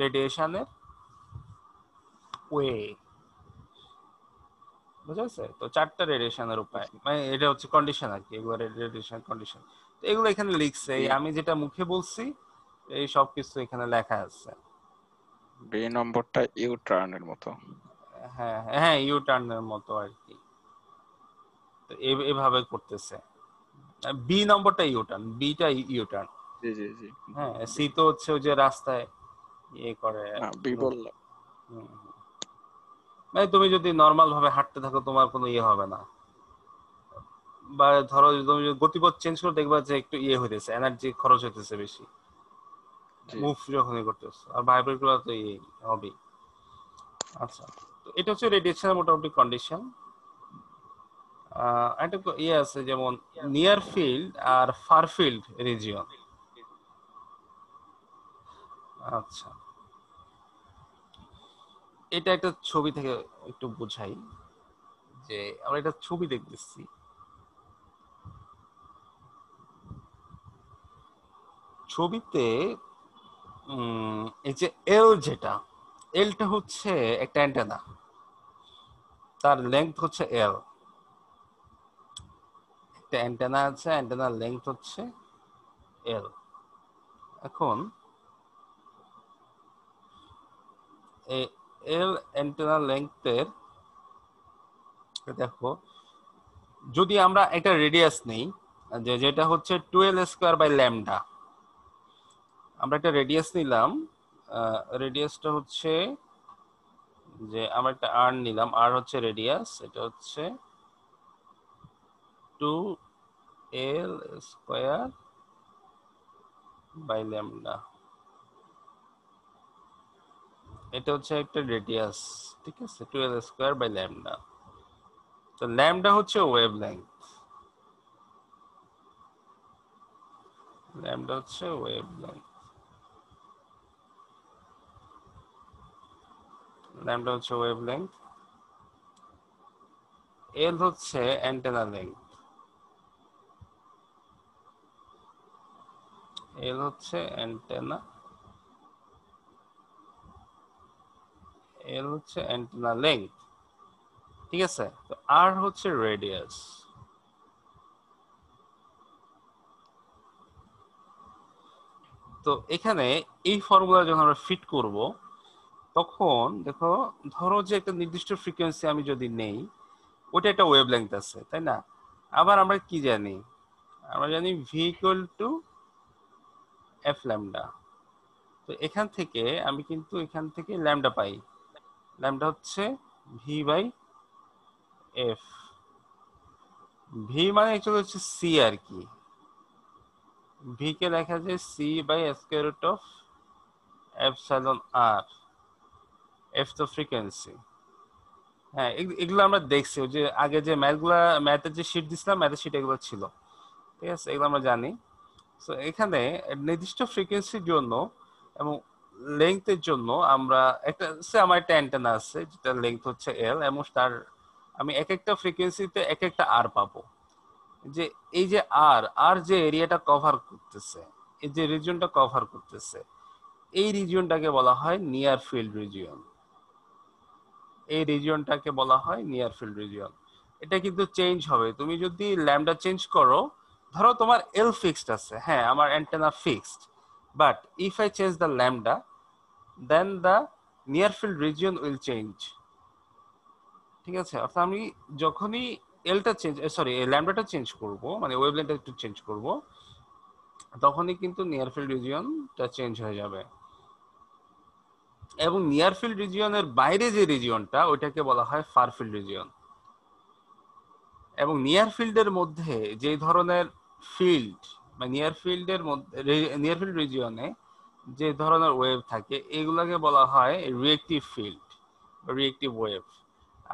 রেডিয়েশনের ওয়ে, বুঝা গেছে? তো 4টা রেডিয়েশনের উপায়, মানে এটা হচ্ছে কন্ডিশন আর কি, এগুলো রেডিয়েশন কন্ডিশন। তো এগুলো এখানে লিখছে, এই আমি যেটা মুখে বলছি এই সব কিছু এখানে লেখা আছে। বি নম্বরটা ইউ টার্নের মতো। হ্যাঁ হ্যাঁ, ইউ টার্নের মতো আর কি। তো এভাবে করতেছে। বি নম্বরটা U turn, beta U turn. G G G. হ্যাঁ, সি তো হচ্ছে ওই যে রাস্তায় ইয়ে করে। না, বি বললাম। মানে তুমি যদি নর্মাল ভাবে হাঁটতে থাকো তোমার কোনো ইয়ে হবে না, বা ধরো তুমি যদি গতিপথ চেঞ্জ করে দেখবা যে একটু ইয়ে হইতেছে, এনার্জি খরচ হইতেছে বেশি জি। মুভ যখনই করতেছো, আর ভাইব্রেট গুলো তো ইয়ে হবে। আচ্ছা, তো এটা হচ্ছে রেডিয়েশনের মোটামুটি কন্ডিশন। একটা ইয়ে আছে যেমন নিয়ার ফিল্ড আর ফার ফিল্ড রিজিয়ন। আচ্ছা, এটা একটা ছবি থেকে একটু বোঝাই, যে আমরা একটা ছবি দেখতেছি, ছবিতে এই যে এল, যেটা এলটা হচ্ছে একটা অ্যান্টেনা, তার লেংথ হচ্ছে এল। একটা অ্যান্টেনা আছে, অ্যান্টেনার লেংথ হচ্ছে এল। এখন এই এল অ্যান্টেনার লেংথের, দেখো যদি আমরা একটা রেডিয়াস নেই, যেটা হচ্ছে 12 স্কয়ার বাই ল্যামডা, আমরা একটা রেডিয়াস নিলাম, রেডিয়াসটা হচ্ছে যে আমরা একটা আর নিলাম, আর হচ্ছে রেডিয়াস, এটা হচ্ছে 2l স্কয়ার বাই ল্যামডা, এটা হচ্ছে একটা রেডিয়াস, ঠিক আছে, 12 স্কয়ার বাই ল্যামডা। তো ল্যামডা হচ্ছে ওয়েভলেংথ, ল্যামডা হচ্ছে ওয়েভলেংথ, ল্যামডা হচ্ছে ওয়েভলেংথ। এল হচ্ছে অ্যান্টেনা লেংথ, এল হচ্ছে অ্যান্টেনা, এল হচ্ছে অ্যান্টেনা লেংথ, ঠিক আছে। তো আর হচ্ছে রেডিয়াস। তো এখানে এই ফর্মুলা যখন আমরা ফিট করব, তখন দেখো, ধরো যে একটা নির্দিষ্ট ফ্রিকোয়েন্সি আমি যদি নেই, ওটা একটা ওয়েভলেংথ আছে, তাই না? আবার আমরা কি জানি, আমরা জানি V equal to F lambda. তো এখান থেকে আমি কিন্তু এখান থেকে ল্যামডা পাই, ল্যামডা হচ্ছে ভি বাই এফ। ভি মানে অ্যাকচুয়ালি হচ্ছে সি আর কি, ভি কে লেখা যায় C by square root of epsilon r, F তো ফ্রিকোয়েন্সি। হ্যাঁ, এগুলো আমরা দেখছি ওই যে আগে যে ম্যাথের যে শিট দিছিলাম, ম্যাথের শিট এগুলো ছিল, ঠিক আছে, এগুলো আমরা জানি। তো এখানে নির্দিষ্ট ফ্রিকোয়েন্সির জন্য এবং লেংথের জন্য আমরা একটা, আমার একটা অ্যান্টেনা আছে যেটা লেংথ হচ্ছে এল, এবং তার আমি এক একটা ফ্রিকোয়েন্সিতে এক একটা আর পাবো। যে এই যে আর আর যে এরিয়াটা কভার করতেছে, এই যে রিজিয়নটা কভার করতেছে, এই রিজিয়নটাকে বলা হয় নিয়ার ফিল্ড রিজিয়ন, এই রিজিয়নটাকে বলা হয় নিয়ার ফিল্ড রিজিয়ন। এটা কিন্তু চেঞ্জ হবে, তুমি যদি ল্যামডা চেঞ্জ করো, ধরো তোমার এল ফিক্সড আছে, হ্যাঁ আমার antenna fixed, but if I change the lambda, then the near field region will change, ঠিক আছে। অর্থাৎ আমি যখনই এলটা চেঞ্জ, সরি ল্যামডাটা চেঞ্জ করব, মানে ওয়েভলেন্থটা একটু চেঞ্জ করব, তখনই কিন্তু নিয়ার ফিল্ড রিজিয়নটা চেঞ্জ হয়ে যাবে। এবং নিয়ার ফিল্ড রিজিয়নের বাইরে যে রিজিয়নটা, ওইটাকে বলা হয় ফার ফিল্ড রিজিয়ন। এবং নিয়ার ফিল্ডের মধ্যে যে ধরনের ফিল্ড, মানে নিয়ার ফিল্ডের মধ্যে, নিয়ার ফিল্ড রিজিয়নে যে ধরনের ওয়েভ থাকে এগুলাকে বলা হয় রিয়েক্টিভ ফিল্ড, রিয়েক্টিভ ওয়েভ।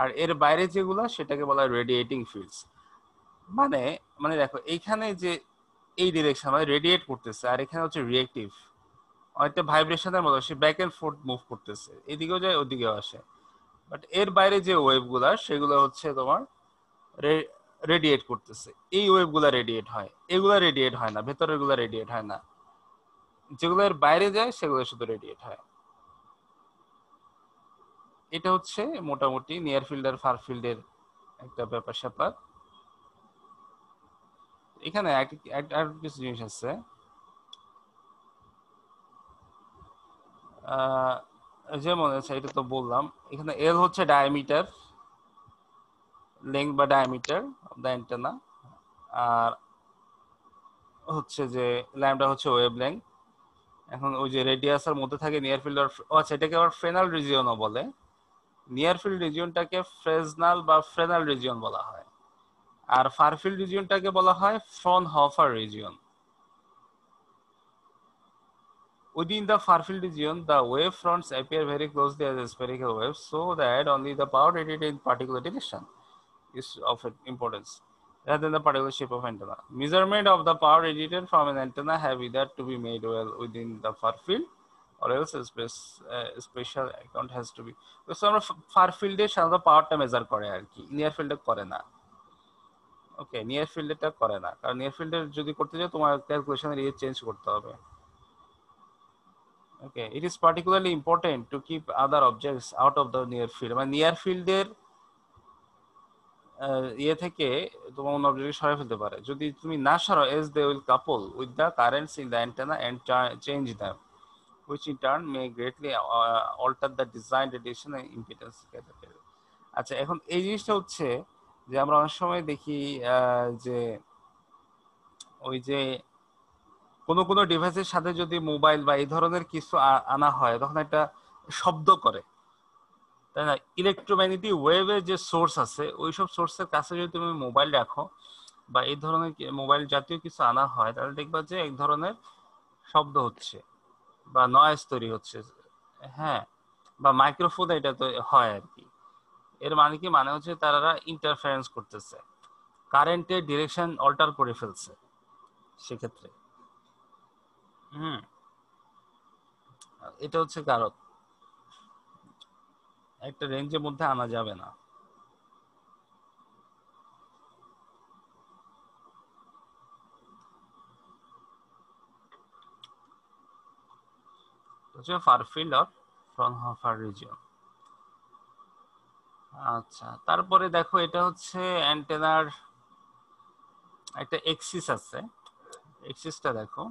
আর এর বাইরে যেগুলো সেটাকে বলা হয় রেডিয়েটিং ফিল্ডস। মানে মানে দেখো এইখানে যে এই ডিরেকশন মানে রেডিয়েট করতেছে, আর এখানে হচ্ছে রিয়েক্টিভ, অনেকটা ভাইব্রেশনের মতো, সে ব্যাক এন্ড ফোর্থ মুভ করতেছে, এদিকেও যায় ওদিকেও আসে। বাট এর বাইরে যে ওয়েভগুলা সেগুলো হচ্ছে তোমার রেডিয়েট করতেছে, এই ওয়েভগুলা রেডিয়েট হয়, এগুলা রেডিয়েট হয় না, ভেতরের গুলা রেডিয়েট হয় না, যেগুলো এর বাইরে যায় সেগুলো শুধু রেডিয়েট হয়। এটা হচ্ছে মোটামুটি নিয়ার ফিল্ড আর ফার ফিল্ডের একটা ব্যাপার স্যাপার। এখানে আর কিছু জিনিস আছে। যেমন আছে, এটা তো বললাম, এখানে এল হচ্ছে ডায়ামিটার, লেংথ বা ডায়ামিটার অফ দ্য অ্যান্টেনা, আর হচ্ছে যে ল্যামডা হচ্ছে ওয়েভ লেংথ। এখন ওই যে রেডিয়াসের মধ্যে থাকে নিয়ার ফিল্ড, আচ্ছা এটাকে আবার ফ্রেনাল রিজিয়নও বলে। নিয়ার ফিল্ড রিজিয়নটাকে ফ্রেজনাল বা ফ্রেনাল রিজিয়ন বলা হয়, আর ফার ফিল্ড রিজিয়নটাকে বলা হয় Fraunhofer region. Within the far field region, the wave fronts appear very closely as spherical waves, so that only the power radiated in particular direction is of importance, rather than the particular shape of antenna. Measurement of the power radiated from an antenna have either to be made well within the far field, or else a special account has to be. So আমরা fur ফিল্ডে সাধারণত পাওয়ারটা measure করে আর কি, near ফিল্ডে করে না। ওকে, near ফিল্ডেটা করে না, কারণ নিয়ার ফিল্ডের যদি করতে যাও তোমার ক্যালকুলেশনের ইয়ে চেঞ্জ করতে হবে। Okay, it is particularly important to keep other objects out of the near field. মানে নিয়ার ফিল্ডের ইয়ে থেকে তোমার অন্য অবজেক্ট সরাই ফেলতে পারে যদি তুমি না সরাও, as they will couple with the currents in the antenna and change them, which in turn may greatly alter the design radiation and impedance. আচ্ছা, এখন এই জিনিসটা হচ্ছে যে আমরা অনেক সময় দেখি যে ওই যে কোনো কোনো ডিভাইসের সাথে যদি মোবাইল বা এই ধরনের কিছু আনা হয় তখন একটা শব্দ করে, তাই না? ইলেকট্রোম্যাগনেটিক ওয়েভের যে সোর্স আছে ওইসব সোর্সের কাছে যদি তুমি মোবাইল রাখো বা এই ধরনের মোবাইল জাতীয় কিছু আনা হয়, তাহলে দেখবা যে এক ধরনের শব্দ হচ্ছে বা নয়েজ তৈরি হচ্ছে। হ্যাঁ, বা মাইক্রোফোন এটা তো হয় আর কি। এর মানে কি, মানে হচ্ছে তারা ইন্টারফারেন্স করতেছে, কারেন্টের ডিরেকশন অল্টার করে ফেলছে সেক্ষেত্রে। এটা হচ্ছে কারণ, একটা রেঞ্জের মধ্যে আনা যাবে না। Far field or Fraunhofer region. আচ্ছা, তারপরে দেখো এটা হচ্ছে অ্যান্টেনার একটা এক্সিস আছে। এক্সিসটা দেখো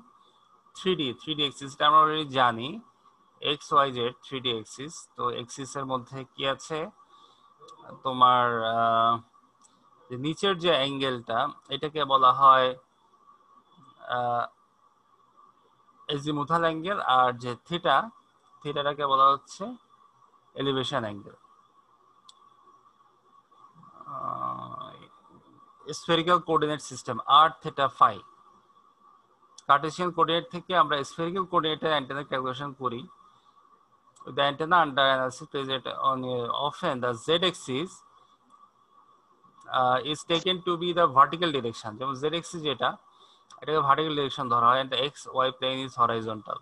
3D এক্সিসটা আমরা অলরেডি জানি, x Y Z 3D axis. তো এক্সিসের মধ্যে কি আছে তোমার নিচের যে অ্যাঙ্গেলটা এটাকে বলা হয় এজিমুথাল অ্যাঙ্গেল, আর যে থিটাটাকে বলা হচ্ছে elevation angle. Spherical coordinate system আর থিটা ফাই, কার্টেসিয়ান কোঅর্ডিনেট থেকে আমরা স্ফেরিক্যাল কোঅর্ডিনেটের অ্যান্টেনা ক্যালকুলেশন করি। The antenna under analysis present on often the z axis is taken to be the vertical direction, যেমন z axis যেটা এটাকে vertical direction ধরা হয়, and the x y plane is horizontal.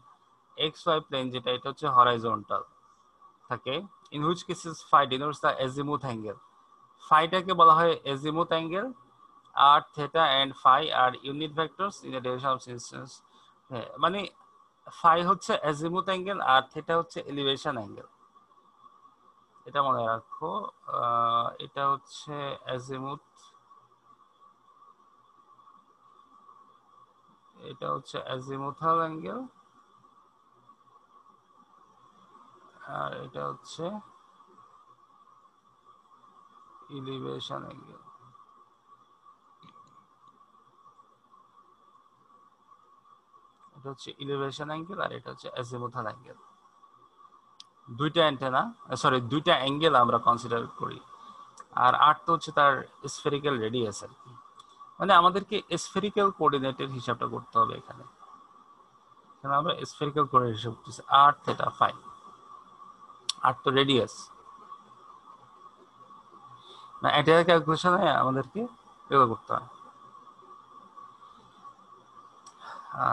x y plane যেটা এটা হচ্ছে horizontal থাকে, in which cases phi denotes the azimuth angle. phi-টাকে বলা হয় azimuth angle, R theta and phi are unit vectors in the direction of distance. মানে phi হচ্ছে azimuth angle আর theta হচ্ছে elevation angle, এটা মনে রাখো। এটা হচ্ছে azimuth, এটা হচ্ছে azimuthal angle, আর এটা হচ্ছে elevation angle। এটা হচ্ছে elevation angle আর এটা হচ্ছে azimuthal angle। দুইটা অ্যান্টেনা, সরি দুইটা অ্যাঙ্গেল আমরা কনসিডার করি। আর আট তো হচ্ছে তার স্ফেরিক্যাল রেডিয়াস আর কি, মানে আমাদেরকে স্ফেরিক্যাল কোঅর্ডিনেটের হিসাবটা করতে হবে এখানে। এখানে আমরা স্ফেরিক্যাল কোঅর্ডিনেট হিসেবে করতেছি r থিটা ফাই। r তো রেডিয়াস না, এটা ক্যালকুলেশনে আমাদেরকে এগুলো করতে হয়।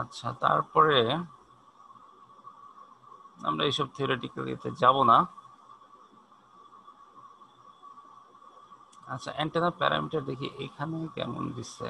আচ্ছা, তারপরে আমরা এইসব থিওরিটিক্যালিতে যাব না। আচ্ছা, অ্যান্টেনা প্যারামিটার দেখি এখানে কেমন দিচ্ছে।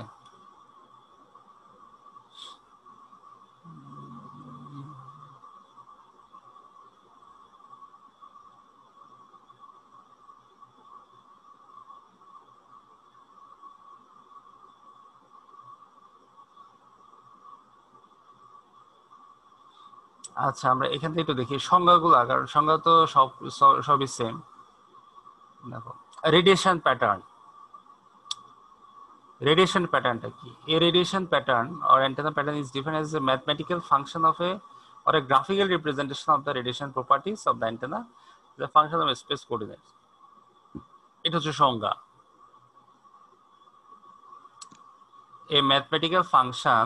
আচ্ছা, আমরা এখান থেকে একটু দেখি সংজ্ঞাগুলো, কারণ সংজ্ঞা তো সবই সেম। দেখো, রেডিয়েশন প্যাটার্ন। রেডিয়েশন প্যাটার্নটা কি? A radiation pattern or antenna pattern is defined as a mathematical function of a or a graphical representation of the radiation properties of the antenna, the function of space coordinates. এটা হচ্ছে সংজ্ঞা। A mathematical function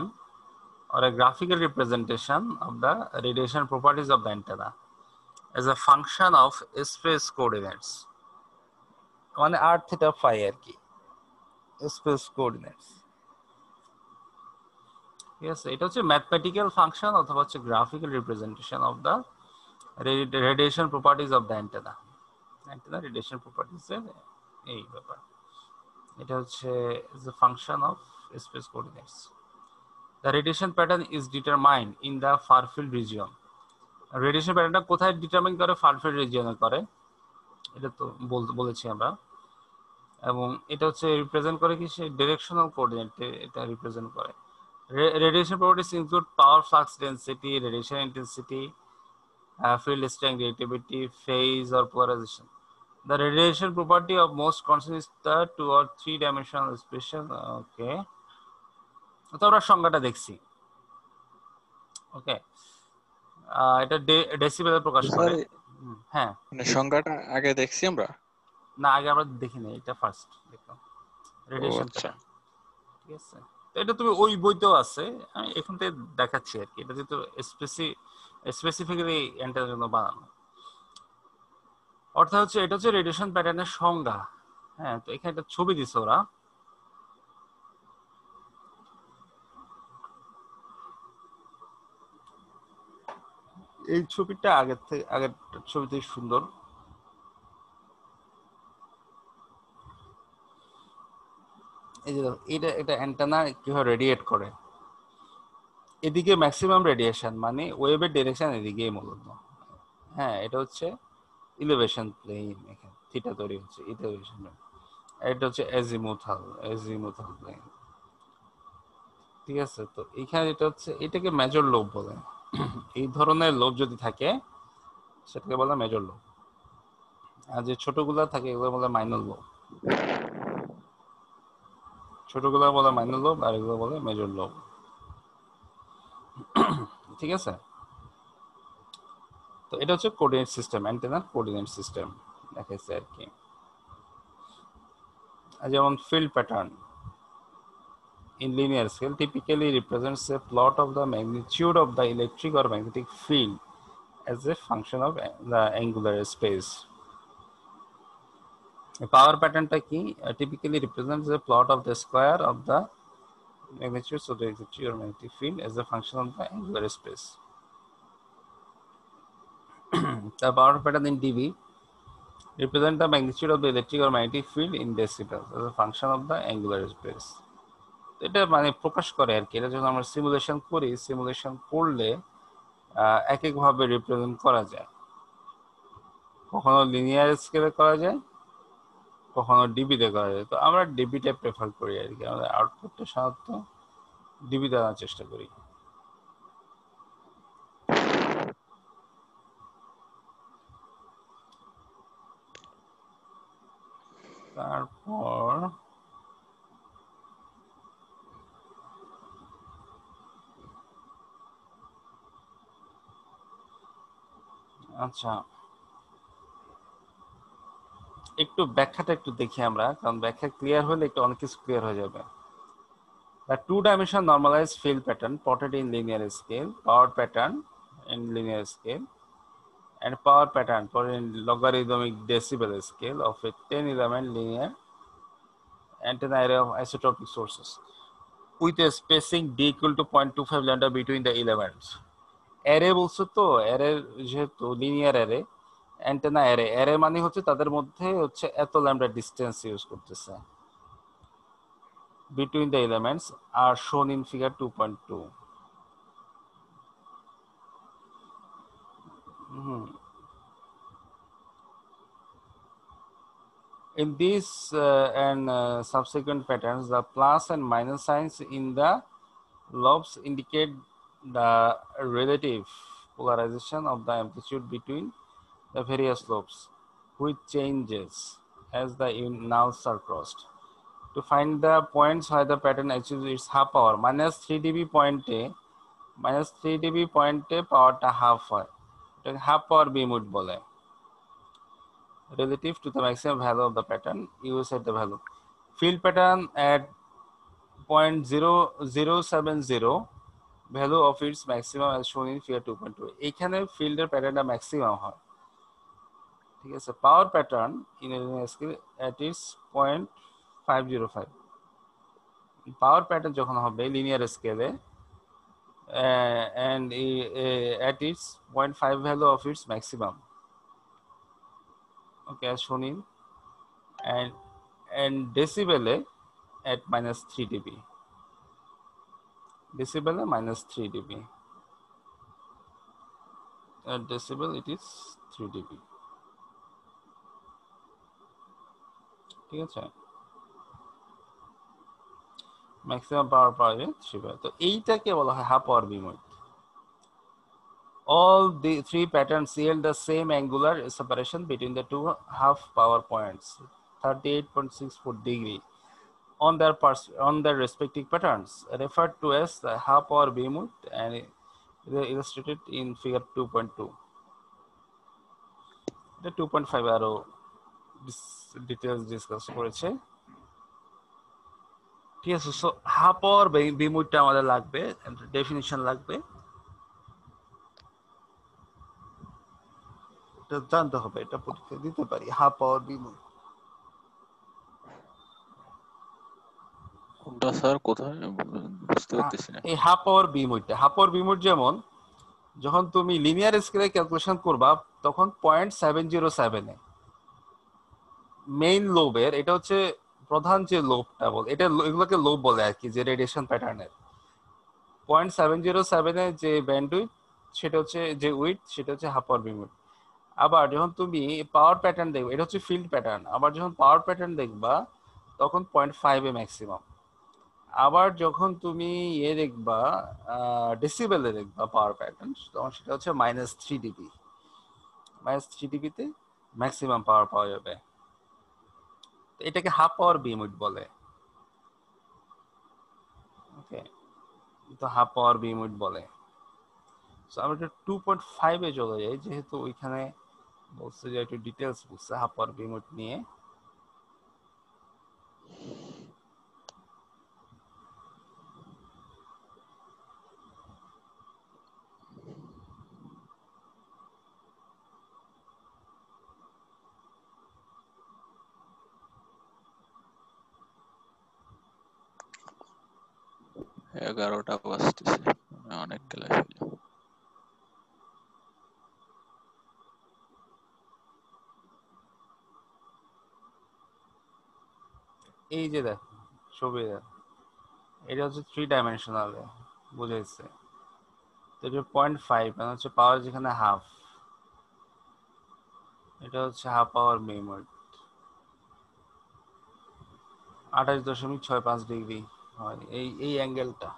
or a graphical representation of the radiation properties of the antenna as a function of space coordinates, মানে r theta phi আর কি, space coordinates। ঠিক আছে, এটা হচ্ছে mathematical function অথবা হচ্ছে graphical representation of the radiation properties of the antenna. Antenna radiation properties এর এই ব্যাপার। এটা হচ্ছে the function of space coordinates. The radiation pattern is determined in the far field region. Radiation প্যাটার্নটা কোথায় ডিটারমাইন করে? ফার ফিল্ড রিজিয়নে করে, এটা তো বলেছি আমরা। এবং এটা হচ্ছে রিপ্রেজেন্ট করে কি, সে ডিরেকশনাল কোঅর্ডিনেট এটা রিপ্রেজেন্ট করে। Radiation properties include power, flux density, radiation intensity, field strength, relativity, phase or polarization. The radiation property of most constant is the 2 or 3 dimensional expression. Okay, তো আমরা সংজ্ঞাটা দেখছি। ওকে, এটা ডেসিবেলে প্রকাশ করে। হ্যাঁ, মানে সংজ্ঞাটা আগে দেখছি আমরা। না, আগে আমরা দেখিনি, এটা ফার্স্ট দেখলাম রেডিয়েশন আচ্ছা। প্যাটার্ন। ঠিক আছে, তো এটা তুমি ওই বইতেও আছে, আমি এখন থেকে দেখাচ্ছি আর কি। এটা যেহেতু স্পেসিফিক্যালি অ্যান্টেনার জন্য বানানো, অর্থাৎ হচ্ছে এটা হচ্ছে রেডিয়েশন প্যাটার্নের সংজ্ঞা। হ্যাঁ, তো এখানে একটা ছবি দিছে ওরা। এই ছবিটা আগের ছবি থেকে সুন্দর। এই যে এটা অ্যান্টেনা কিভাবে রেডিয়েট করে। এদিকে ম্যাক্সিমাম রেডিয়েশন, মানে ওয়েভের ডিরেকশন এদিকেই মূলত। হ্যাঁ, এটা হচ্ছে ইলিভেশন প্লেন, এখানে থিটা তৈরি হচ্ছে ইলিভেশন। এটা হচ্ছে এজিমুথাল প্লেন। ঠিক আছে, তো এইখানে এটা হচ্ছে, এটাকে মেজর লোব বলে। এই ধরনের লোব যদি থাকে সেটাকে বলে মেজর লোব, আর যে ছোটগুলা থাকে এগুলো বলে মাইনর লোব। ছোটগুলো বলে মাইনর লোব আর এগুলো বলে মেজর লোব। ঠিক আছে, তো এটা হচ্ছে কোঅর্ডিনেট সিস্টেম, অ্যান্টেনার কোঅর্ডিনেট সিস্টেম দেখাইছে আর কি। যেমন field pattern in linear scale typically represents a plot of the magnitude of the electric or magnetic field as a function of the angular space. A power pattern typically represents a plot of the square of the magnitude of the electric or magnetic field as a function of the angular space. The power pattern in dB represent the magnitude of the electric or magnetic field in decibels as a function of the angular space. এটা মানে প্রকাশ করে আর কি। এটা যখন আমরা simulation করি, simulation করলে এক একভাবে রিপ্রেজেন্ট করা যায়। কখনো লিনিয়ার স্কেলে করা যায়, কখনো ডিবিতে করা যায়। তো আমরা ডিবিটা প্রেফার করি আর কি, আমাদের আউটপুটটা সাধারণত ডিবি দেওয়ার চেষ্টা করি। তারপর আচ্ছা, একটু ব্যাখ্যাটা একটু দেখি আমরা, কারণ ব্যাখ্যা ক্লিয়ার হলে একটু অনেক কিছু ক্লিয়ার হয়ে যাবে। The two-dimensional normalized field pattern plotted in linear scale, power pattern in linear scale, and power pattern plotted in logarithmic decibel scale of a 10-element linear antenna array of isotropic sources with a spacing d equal to 0.25 lambda between the elements. Array বলছো তো, array যেহেতু linear array, antenna array, array মানে হচ্ছে তাদের মধ্যে হচ্ছে এত lambda distance use করতেছে between the elements are shown in figure 2.2. In these and subsequent patterns, the plus and minus signs in the lobes indicate the relative polarization of the amplitude between the various lobes, which changes as the nulls are crossed. To find the points where the pattern achieves its half power, minus 3 dB point A powerটা half হয়, এটাকে half power beamwidth বলে, relative to the maximum value of the pattern you set the value. Field pattern at 0.0070 value of its maximum as shown in figure 2.2. এখানে ফিল্ডের প্যাটার্নটা maximum হয়, ঠিক আছে। Power pattern in scale at its 0.505, power pattern যখন হবে linear স্কেলে and at its 0.5 value of its maximum, okay, as shown in, and decibel at minus 3 dB, decibel minus 3 dB, at decibel it is 3 dB, ঠিক আছে। Maximum power পাওয়া যায় 3 তো এইটাকে বলা হয় half power beamwidth. All the three patterns yield the same angular separation between the two half power points, 38.64 degree on their respective patterns, referred to as the half power beamwidth and illustrated in figure 2.2. The 2.5 আরো details discuss করেছে, ঠিক আছে। So half পাওয়ার বিমউইডথটা আমাদের লাগবে, definition লাগবে, এটা জানতে হবে, এটা পরীক্ষা দিতে পারি। হাফ পাওয়ার বিমউইডথ কোনটা স্যার, কোথায় বুঝতে পারতেছি না। এই হাফ পাওয়ার বিমউইডথ যেমন যখন তুমি লিনিয়ার স্কেলে ক্যালকুলেশন করবা তখন 0.707 এ মেইন লোবের, এটা হচ্ছে প্রধান যে লোবটা বলে, এটা এগুলোকে লোব বলে আর কি, যে রেডিয়েশন প্যাটার্নের 0.707 এ যে ব্যান্ডউইথ সেটা হচ্ছে যে উইডথ, সেটা হচ্ছে হাফ পাওয়ার বিমউইডথ। আবার যখন তুমি পাওয়ার প্যাটার্ন দেখবে, এটা হচ্ছে ফিল্ড প্যাটার্ন, আবার যখন পাওয়ার প্যাটার্ন দেখবা তখন 0.5 এ ম্যাক্সিমাম। আবার যখন তুমি দেখবা ডেসিবেলে দেখবা পাওয়ার প্যাটার্ন, তখন সেটা হচ্ছে মাইনাস 3 ডিবি, তে ম্যাক্সিমাম পাওয়ার পাওয়া যাবে। এটাকে হাফ পাওয়ার বিমউইডথ বলে, ওকে, তো হাফ পাওয়ার বিমউইডথ বলে। সো আমরা 2.5 এ চলে যাই, যেহেতু ওইখানে বলছে যে একটু ডিটেলস বলছে হাফ পাওয়ার বিমউইডথ নিয়ে। এগারোটা বাজতেছে, অনেক ক্লাস হইলো। এই যে দেখ ছবি, এটা হচ্ছে 3 ডাইমেনশনাল বুঝেছে, তো এটা 0.5 মানে হচ্ছে পাওয়ার যেখানে হাফ, এটা হচ্ছে হাফ পাওয়ার বিমউইডথ 28.65 ডিগ্রি হয় এই অ্যাঙ্গেলটা।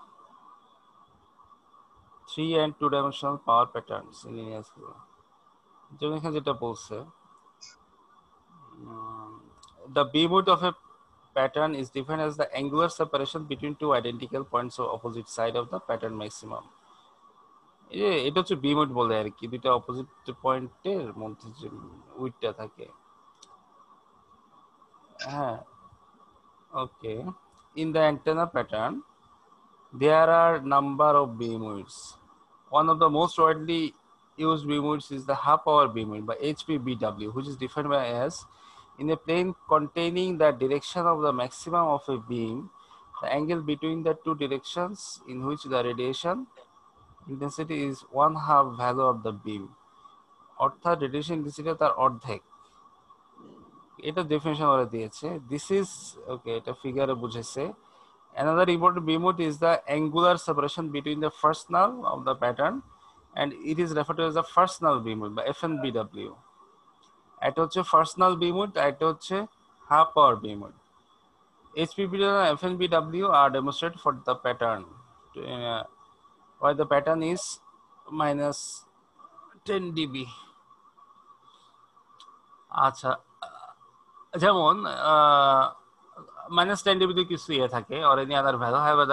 3 and 2 dimensional power patterns in linear scale, যেমন এখানে যেটা বলছে, the beamwidth of a pattern is defined as the angular separation between two identical points of opposite side of the pattern maximum. এটা হচ্ছে বিমউইডথ বলে আর কি, দুইটা অপোজিট পয়েন্টের মধ্যে যে উইডথটা থাকে। হ্যাঁ, ওকে। In the antenna pattern, there are number of beamwidths. One of the most widely used beamwidths is the half power beamwidth by HPBW, which is defined by as in a plane containing the direction of the maximum of a beam, the angle between the two directions in which the radiation intensity is 1/2 value of the beam. অর্থাৎ radiation intensity তার অর্ধেক। এটা definition ওরা দিয়েছে। This is okay, এটা ফিগারে বুঝেছে। Another important beamwidth is the angular separation between the first null of the pattern and it is referred to as the first null beamwidth by FNBW. এটা হচ্ছে first null beamwidth, এটা হচ্ছে half power beamwidth. HPBW and FNBW are demonstrated for the pattern where the pattern is minus 10 dB. আচ্ছা, যেমন minus 10 dB তে কিছু ইয়ে থাকে or any other value, however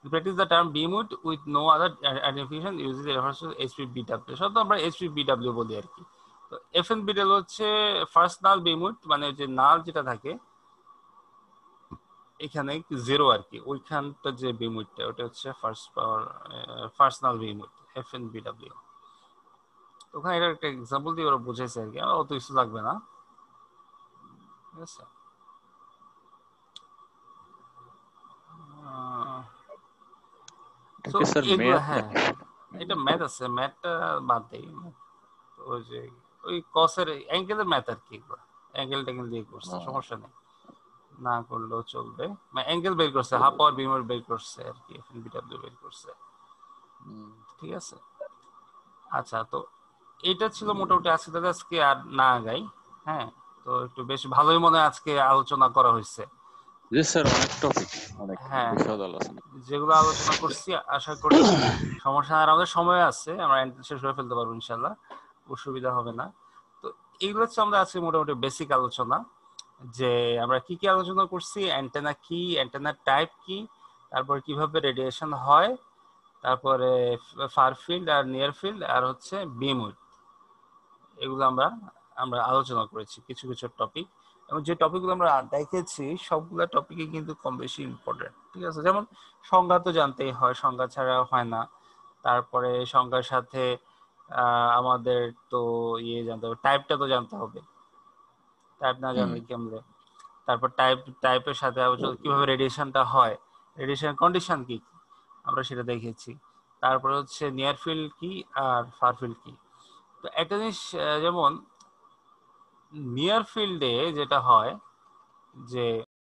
we practice the term beamwidth with no other identification usually refers to HPBW. সব তো আমরা HPBW বলি আর কি। তো FNBW হচ্ছে ফার্স্ট নাল beamwidth, মানে যে নাল যেটা থাকে এখানে জিরো আর কি, ওইখানটা যে beamwidthটা ওটা হচ্ছে ফার্স্ট নাল beamwidth FNBW। ওখানে এটা একটা এক্সাম্পল দিয়ে ওরা বুঝাইছে আর কি, আমার অত কিছু লাগবে না, ঠিক আছে। এটা কি স্যার ম্যাথ হ্যাঁ, এটা ম্যাথ আছে, ম্যাথটা বাদ দেই। ওই যে ওই কসের অ্যাঙ্গেলের ম্যাথ আর কি, অ্যাঙ্গেল ট্যাঙ্গেল দিয়ে করছে, সমস্যা নেই, না করলেও চলবে। অ্যাঙ্গেল বের করছে, হাফ পাওয়ার বিমের বের করছে আর কি, এফএনবিডব্লিউ বের করছে, ঠিক আছে। আচ্ছা, তো এটা ছিল মোটামুটি আজকে, তাহলে আজকে আর না আগাই। হ্যাঁ, তো একটু বেশ ভালোই মনে হয় আজকে আলোচনা করা হয়েছে। জি স্যার, অনেক টপিক, অনেক হ্যাঁ, বিশদ আলোচনা যেগুলো আলোচনা করছি আশা করি সমস্যা, আর আমাদের সময় আছে, আমরা শেষ করে ফেলতে পারবো ইনশাল্লাহ, অসুবিধা হবে না। তো এইগুলো হচ্ছে আমরা আজকে মোটামুটি বেসিক আলোচনা, যে আমরা কি কি আলোচনা করছি, অ্যান্টেনা কি, অ্যান্টেনার টাইপ কি, তারপর কিভাবে রেডিয়েশন হয়, তারপরে ফার ফিল্ড আর নিয়ার ফিল্ড, আর হচ্ছে বিম উইডথ, এগুলো আমরা আলোচনা করেছি কিছু কিছু টপিক। এবং যে টপিকগুলো আমরা দেখেছি সবগুলো টপিকই কিন্তু কম বেশি ইম্পর্টেন্ট, ঠিক আছে। যেমন সংজ্ঞা তো জানতেই হয়, সংজ্ঞা ছাড়া হয় না। তারপরে সংজ্ঞার সাথে আমাদের তো জানতে হবে, টাইপটা তো জানতে হবে, টাইপ না জানলে কেমনে। তারপর টাইপের সাথে কিভাবে রেডিয়েশনটা হয়, রেডিয়েশন কন্ডিশন কি আমরা সেটা দেখেছি। তারপর হচ্ছে নিয়ার ফিল্ড কি আর ফার ফিল্ড কি। তো একটা জিনিস, যেমন নিয়ার ফিল্ডে যেটা হয় যে